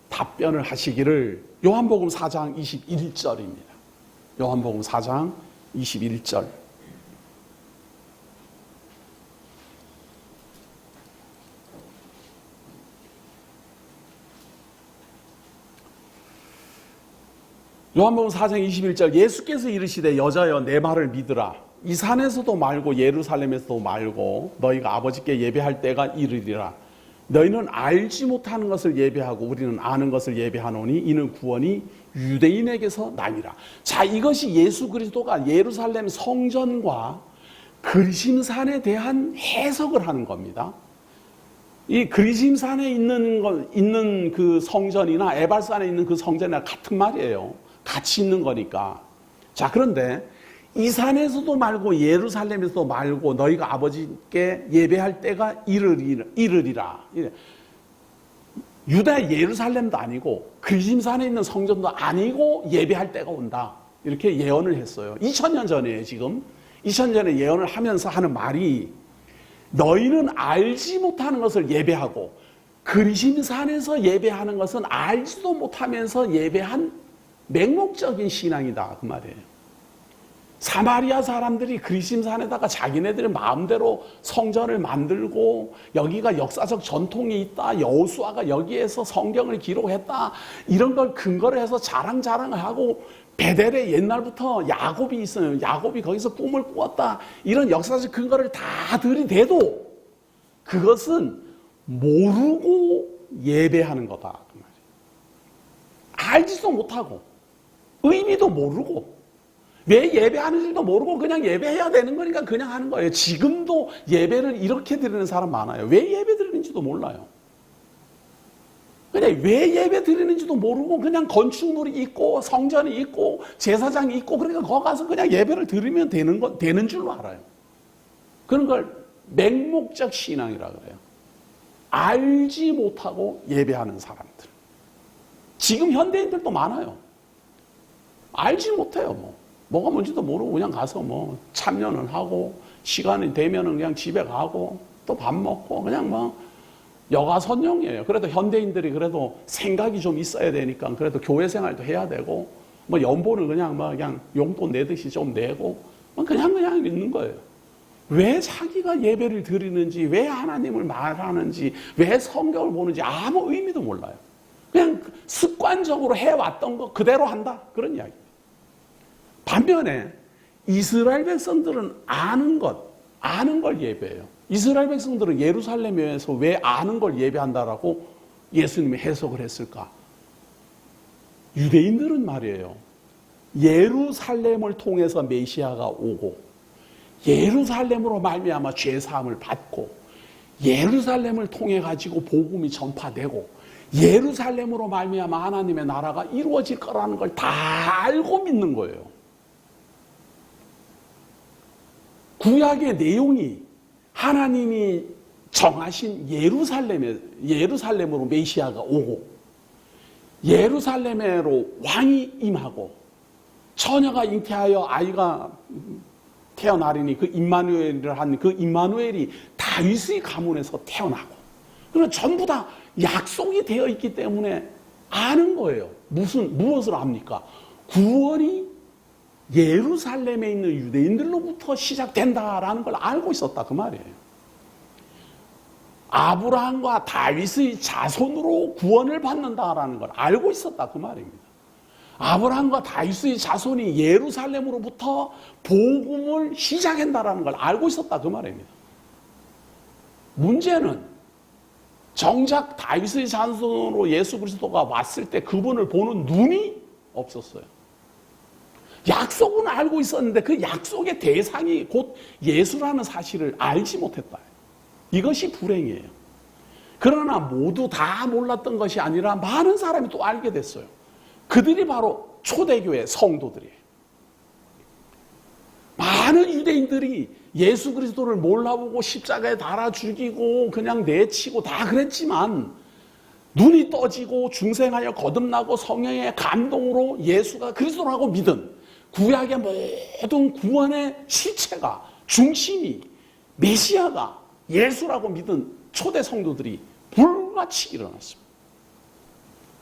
답변을 하시기를 요한복음 4장 21절입니다. 요한복음 4장 21절. 요한복음 4장 21절 예수께서 이르시되 여자여 내 말을 믿으라. 이 산에서도 말고 예루살렘에서도 말고 너희가 아버지께 예배할 때가 이르리라. 너희는 알지 못하는 것을 예배하고 우리는 아는 것을 예배하노니 이는 구원이 유대인에게서 나니라. 자, 이것이 예수 그리스도가 예루살렘 성전과 그리심산에 대한 해석을 하는 겁니다. 이 그리심산에 있는 그 성전이나 에발산에 있는 그 성전이나 같은 말이에요. 같이 있는 거니까. 자, 그런데 이 산에서도 말고 예루살렘에서도 말고 너희가 아버지께 예배할 때가 이르리라. 유다 예루살렘도 아니고 그리심산에 있는 성전도 아니고 예배할 때가 온다. 이렇게 예언을 했어요. 2000년 전에 지금 2000년 전에 예언을 하면서 하는 말이 너희는 알지 못하는 것을 예배하고 그리심산에서 예배하는 것은 알지도 못하면서 예배한 맹목적인 신앙이다. 그 말이에요. 사마리아 사람들이 그리심산에다가 자기네들 마음대로 성전을 만들고 여기가 역사적 전통이 있다. 여호수아가 여기에서 성경을 기록했다. 이런 걸 근거로 해서 자랑을 하고 베델에 옛날부터 야곱이 있어요. 야곱이 거기서 꿈을 꾸었다. 이런 역사적 근거를 다 들이대도 그것은 모르고 예배하는 거다. 그 말이에요. 알지도 못하고 의미도 모르고 왜 예배하는지도 모르고 그냥 예배해야 되는 거니까 그냥 하는 거예요. 지금도 예배를 이렇게 드리는 사람 많아요. 왜 예배 드리는지도 몰라요. 그냥 왜 예배 드리는지도 모르고 그냥 건축물이 있고 성전이 있고 제사장이 있고 그러니까 거기 가서 그냥 예배를 드리면 되는 줄로 알아요. 그런 걸 맹목적 신앙이라 그래요. 알지 못하고 예배하는 사람들. 지금 현대인들도 많아요. 알지 못해요. 뭐가 뭔지도 모르고 그냥 가서 참여는 하고 시간이 되면은 그냥 집에 가고 또 밥 먹고 그냥 여가선용이에요. 그래도 현대인들이 그래도 생각이 좀 있어야 되니까 그래도 교회 생활도 해야 되고 연보는 그냥 용돈 내듯이 좀 내고 그냥 있는 거예요. 왜 자기가 예배를 드리는지, 왜 하나님을 말하는지, 왜 성경을 보는지 아무 의미도 몰라요. 그냥 습관적으로 해왔던 거 그대로 한다. 그런 이야기. 반면에 이스라엘 백성들은 아는 걸 예배해요. 이스라엘 백성들은 예루살렘에서 왜 아는 걸 예배한다라고 예수님이 해석을 했을까? 유대인들은 말이에요. 예루살렘을 통해서 메시아가 오고 예루살렘으로 말미암아 죄 사함을 받고 예루살렘을 통해 가지고 복음이 전파되고 예루살렘으로 말미암아 하나님의 나라가 이루어질 거라는 걸 다 알고 믿는 거예요. 구약의 내용이 하나님이 정하신 예루살렘으로 메시아가 오고 예루살렘으로 왕이 임하고 처녀가 잉태하여 아이가 태어나리니 그 임마누엘을 한 그 임마누엘이 다윗의 가문에서 태어나고 그런 전부 다 약속이 되어 있기 때문에 아는 거예요. 무엇을 압니까? 구원이 예루살렘에 있는 유대인들로부터 시작된다라는 걸 알고 있었다 그 말이에요. 아브라함과 다윗의 자손으로 구원을 받는다라는 걸 알고 있었다 그 말입니다. 아브라함과 다윗의 자손이 예루살렘으로부터 복음을 시작한다라는 걸 알고 있었다 그 말입니다. 문제는 정작 다윗의 자손으로 예수 그리스도가 왔을 때 그분을 보는 눈이 없었어요. 약속은 알고 있었는데 그 약속의 대상이 곧 예수라는 사실을 알지 못했다. 이것이 불행이에요. 그러나 모두 다 몰랐던 것이 아니라 많은 사람이 또 알게 됐어요. 그들이 바로 초대교회 성도들이에요. 많은 유대인들이 예수 그리스도를 몰라보고 십자가에 달아 죽이고 그냥 내치고 다 그랬지만 눈이 떠지고 중생하여 거듭나고 성령의 감동으로 예수가 그리스도라고 믿은 구약의 모든 구원의 실체가 중심이 메시아가 예수라고 믿은 초대 성도들이 불같이 일어났습니다.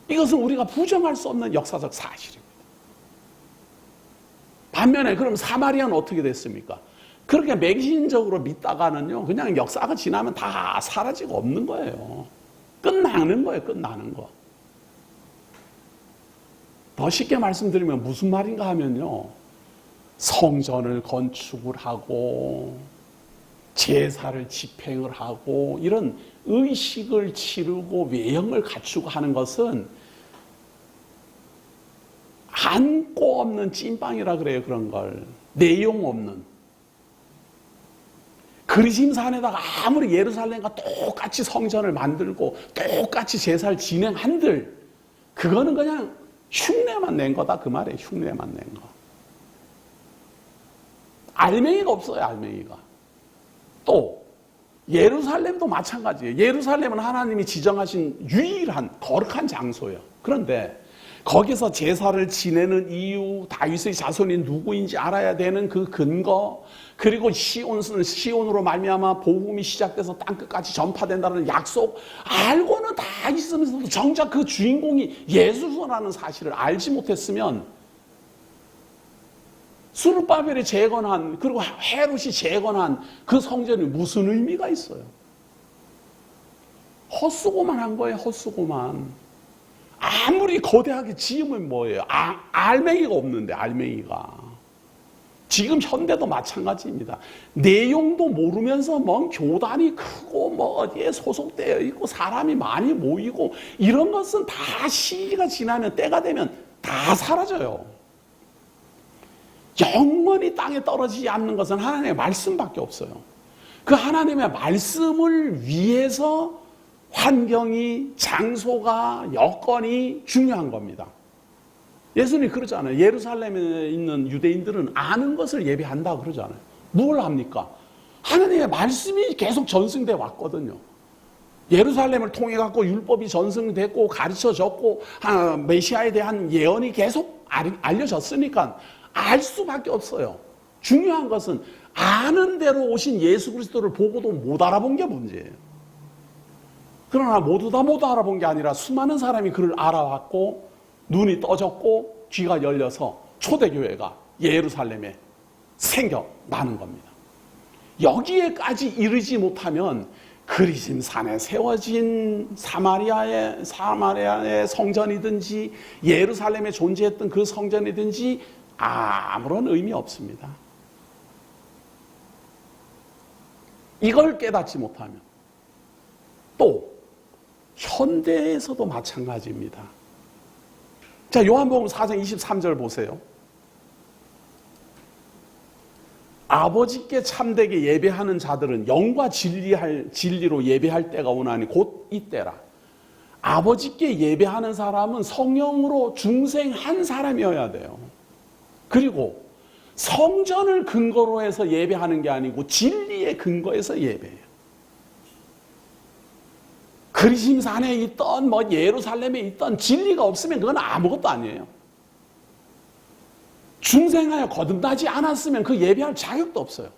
이것은 우리가 부정할 수 없는 역사적 사실입니다. 반면에 그럼 사마리아는 어떻게 됐습니까? 그렇게 맹신적으로 믿다가는요, 그냥 역사가 지나면 다 사라지고 없는 거예요. 끝나는 거예요, 끝나는 거. 더 쉽게 말씀드리면 무슨 말인가 하면요, 성전을 건축을 하고 제사를 집행을 하고 이런 의식을 치르고 외형을 갖추고 하는 것은 안고 없는 찐빵이라 그래요. 그런 걸 내용 없는 그리심산에다가 아무리 예루살렘과 똑같이 성전을 만들고 똑같이 제사를 진행한들 그거는 그냥 흉내만 낸 거다 그 말이에요. 흉내만 낸 거. 알맹이가 없어요. 알맹이가. 또 예루살렘도 마찬가지예요. 예루살렘은 하나님이 지정하신 유일한 거룩한 장소예요. 그런데 거기서 제사를 지내는 이유, 다윗의 자손이 누구인지 알아야 되는 그 근거, 그리고 시온으로 말미암아 복음이 시작돼서 땅끝까지 전파된다는 약속 알고는 다 있으면서도 정작 그 주인공이 예수라는 사실을 알지 못했으면 스룹바벨이 재건한 그리고 헤롯이 재건한 그 성전이 무슨 의미가 있어요? 헛수고만 한 거예요. 헛수고만. 아무리 거대하게 지으면 뭐예요? 알맹이가 없는데 알맹이가. 지금 현대도 마찬가지입니다. 내용도 모르면서 뭐 교단이 크고 뭐 어디에 소속되어 있고 사람이 많이 모이고 이런 것은 다 시기가 지나면 때가 되면 다 사라져요. 영원히 땅에 떨어지지 않는 것은 하나님의 말씀밖에 없어요. 그 하나님의 말씀을 위해서 환경이, 장소가, 여건이 중요한 겁니다. 예수님이 그러잖아요. 예루살렘에 있는 유대인들은 아는 것을 예배한다 그러잖아요. 뭘 합니까? 하나님의 말씀이 계속 전승돼 왔거든요. 예루살렘을 통해 갖고 율법이 전승됐고 가르쳐졌고 메시아에 대한 예언이 계속 알려졌으니까 알 수밖에 없어요. 중요한 것은 아는 대로 오신 예수 그리스도를 보고도 못 알아본 게 문제예요. 그러나 모두 다 못 알아본 게 아니라 수많은 사람이 그를 알아왔고 눈이 떠졌고 귀가 열려서 초대교회가 예루살렘에 생겨나는 겁니다. 여기에까지 이르지 못하면 그리심산에 세워진 사마리아의 성전이든지 예루살렘에 존재했던 그 성전이든지 아무런 의미 없습니다. 이걸 깨닫지 못하면 또 현대에서도 마찬가지입니다. 자, 요한복음 4장 23절 보세요. 아버지께 참되게 예배하는 자들은 영과 진리로 예배할 때가 오나니 곧 이때라. 아버지께 예배하는 사람은 성령으로 중생한 사람이어야 돼요. 그리고 성전을 근거로 해서 예배하는 게 아니고 진리의 근거에서 예배해요. 그리심산에 있던 뭐 예루살렘에 있던 진리가 없으면 그건 아무것도 아니에요. 중생하여 거듭나지 않았으면 그 예배할 자격도 없어요.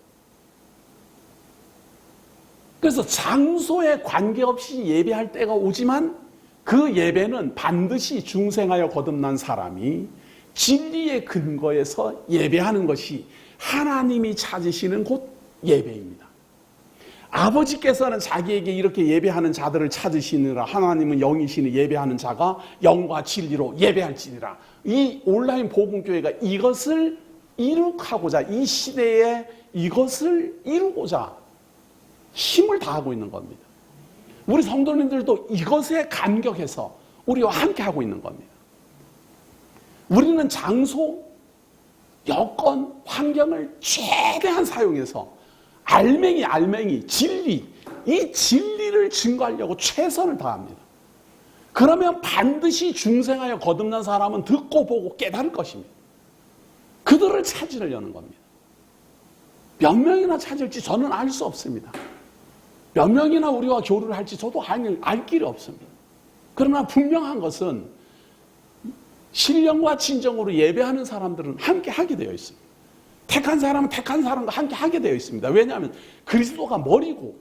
그래서 장소에 관계없이 예배할 때가 오지만 그 예배는 반드시 중생하여 거듭난 사람이 진리의 근거에서 예배하는 것이 하나님이 찾으시는 곳 예배입니다. 아버지께서는 자기에게 이렇게 예배하는 자들을 찾으시느라 하나님은 영이시니 예배하는 자가 영과 진리로 예배할지니라. 이 온라인 복음교회가 이것을 이룩하고자, 이 시대에 이것을 이루고자 힘을 다하고 있는 겁니다. 우리 성도님들도 이것에 감격해서 우리와 함께 하고 있는 겁니다. 우리는 장소, 여건, 환경을 최대한 사용해서 알맹이, 진리, 이 진리를 증거하려고 최선을 다합니다. 그러면 반드시 중생하여 거듭난 사람은 듣고 보고 깨달을 것입니다. 그들을 찾으려는 겁니다. 몇 명이나 찾을지 저는 알 수 없습니다. 몇 명이나 우리와 교류를 할지 저도 알 길이 없습니다. 그러나 분명한 것은 신령과 진정으로 예배하는 사람들은 함께 하게 되어 있습니다. 택한 사람은 택한 사람과 함께 하게 되어 있습니다. 왜냐하면 그리스도가 머리고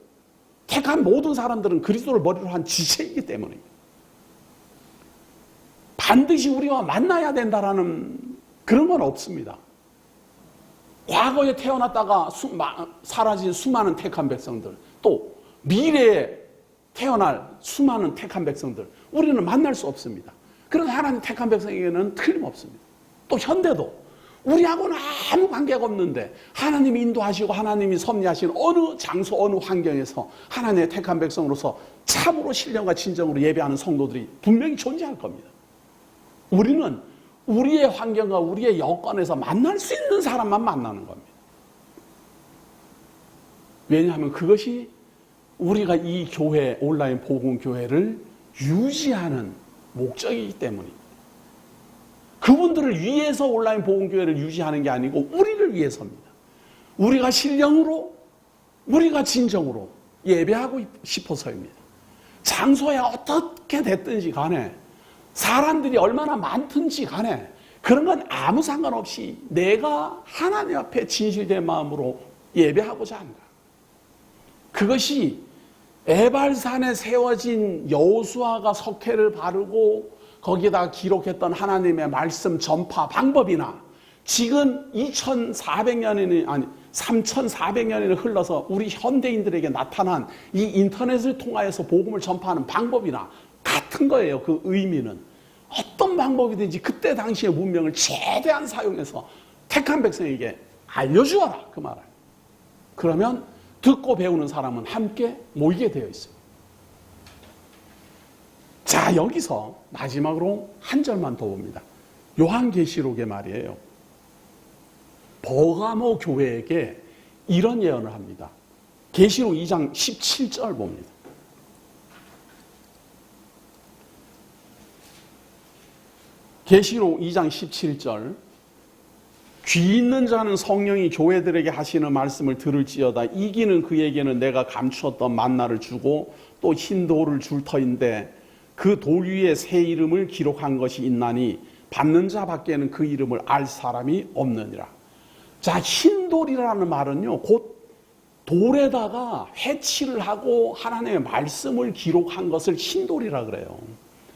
택한 모든 사람들은 그리스도를 머리로 한 지체이기 때문입니다. 반드시 우리와 만나야 된다라는 그런 건 없습니다. 과거에 태어났다가 사라진 수많은 택한 백성들, 또 미래에 태어날 수많은 택한 백성들, 우리는 만날 수 없습니다. 그런데 하나님 택한 백성에게는 틀림없습니다. 또 현대도 우리하고는 아무 관계가 없는데 하나님이 인도하시고 하나님이 섭리하신 어느 장소 어느 환경에서 하나님의 택한 백성으로서 참으로 신령과 진정으로 예배하는 성도들이 분명히 존재할 겁니다. 우리는 우리의 환경과 우리의 여건에서 만날 수 있는 사람만 만나는 겁니다. 왜냐하면 그것이 우리가 이 교회, 온라인 복음교회를 유지하는 목적이기 때문입니다. 그분들을 위해서 온라인 복음교회를 유지하는 게 아니고 우리를 위해서입니다. 우리가 신령으로, 우리가 진정으로 예배하고 싶어서입니다. 장소에 어떻게 됐든지 간에, 사람들이 얼마나 많든지 간에 그런 건 아무 상관없이 내가 하나님 앞에 진실된 마음으로 예배하고자 한다. 그것이 에발산에 세워진 여호수아가 석회를 바르고 거기에다 기록했던 하나님의 말씀 전파 방법이나 지금 3,400년이 흘러서 우리 현대인들에게 나타난 이 인터넷을 통하여서 복음을 전파하는 방법이나 같은 거예요. 그 의미는 어떤 방법이든지 그때 당시의 문명을 최대한 사용해서 택한 백성에게 알려주어라, 그 말을. 그러면 듣고 배우는 사람은 함께 모이게 되어 있습니다. 자, 여기서 마지막으로 한 절만 더 봅니다. 요한계시록의 말이에요. 버가모 교회에게 이런 예언을 합니다. 계시록 2장 17절 봅니다. 계시록 2장 17절. 귀 있는 자는 성령이 교회들에게 하시는 말씀을 들을지어다. 이기는 그에게는 내가 감추었던 만나를 주고 또 흰 돌을 줄 터인데 그 돌 위에 새 이름을 기록한 것이 있나니 받는 자밖에는 그 이름을 알 사람이 없느니라. 자, 흰 돌이라는 말은요, 곧 돌에다가 회칠을 하고 하나님의 말씀을 기록한 것을 흰 돌이라 그래요.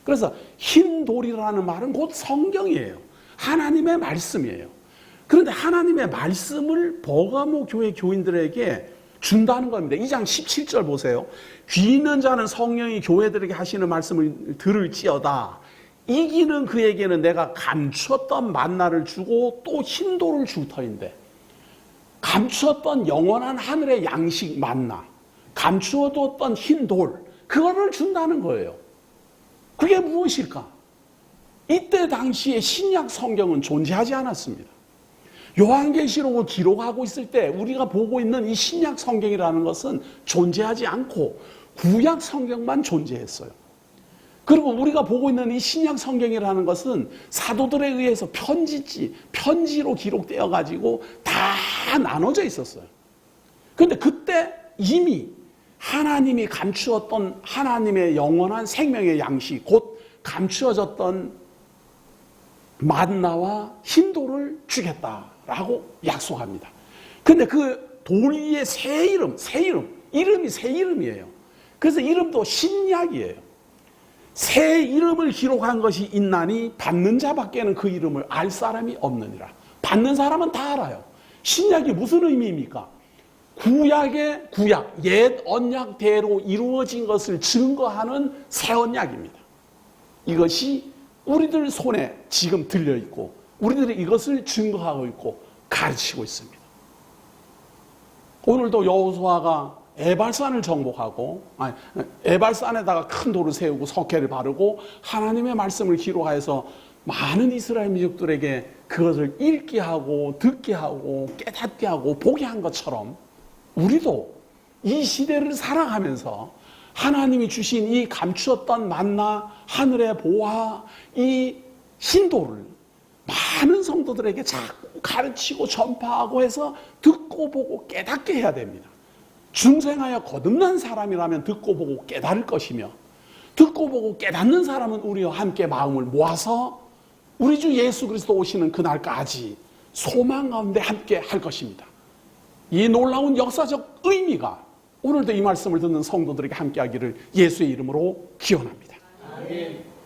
그래서 흰 돌이라는 말은 곧 성경이에요. 하나님의 말씀이에요. 그런데 하나님의 말씀을 버가모 교회 교인들에게 준다는 겁니다. 2장 17절 보세요. 귀 있는 자는 성령이 교회들에게 하시는 말씀을 들을지어다. 이기는 그에게는 내가 감추었던 만나를 주고 또 흰 돌을 줄 터인데, 감추었던 영원한 하늘의 양식 만나, 감추어뒀던 흰 돌, 그거를 준다는 거예요. 그게 무엇일까? 이때 당시에 신약 성경은 존재하지 않았습니다. 요한계시록을 기록하고 있을 때 우리가 보고 있는 이 신약 성경이라는 것은 존재하지 않고 구약 성경만 존재했어요. 그리고 우리가 보고 있는 이 신약 성경이라는 것은 사도들에 의해서 편지로 기록되어 가지고 다 나눠져 있었어요. 그런데 그때 이미 하나님이 감추었던 하나님의 영원한 생명의 양식, 곧 감추어졌던 만나와 흰 돌을 주겠다라고 약속합니다. 근데 그 돌 위에 새 이름이 새 이름이에요. 그래서 이름도 신약이에요. 새 이름을 기록한 것이 있나니 받는 자밖에는 그 이름을 알 사람이 없느니라. 받는 사람은 다 알아요. 신약이 무슨 의미입니까? 구약의 구약, 옛 언약대로 이루어진 것을 증거하는 새 언약입니다. 이것이 우리들 손에 지금 들려있고 우리들이 이것을 증거하고 있고 가르치고 있습니다. 오늘도 여호수아가 에발산을 정복하고 에발산에다가 큰 돌을 세우고 석회를 바르고 하나님의 말씀을 기록하여서 많은 이스라엘 민족들에게 그것을 읽게 하고 듣게 하고 깨닫게 하고 보게 한 것처럼 우리도 이 시대를 살아가면서 하나님이 주신 이 감추었던 만나, 하늘의 보화, 이 흰돌을 많은 성도들에게 자꾸 가르치고 전파하고 해서 듣고 보고 깨닫게 해야 됩니다. 중생하여 거듭난 사람이라면 듣고 보고 깨달을 것이며 듣고 보고 깨닫는 사람은 우리와 함께 마음을 모아서 우리 주 예수 그리스도 오시는 그날까지 소망 가운데 함께 할 것입니다. 이 놀라운 역사적 의미가 오늘도 이 말씀을 듣는 성도들에게 함께하기를 예수의 이름으로 기원합니다. 아멘.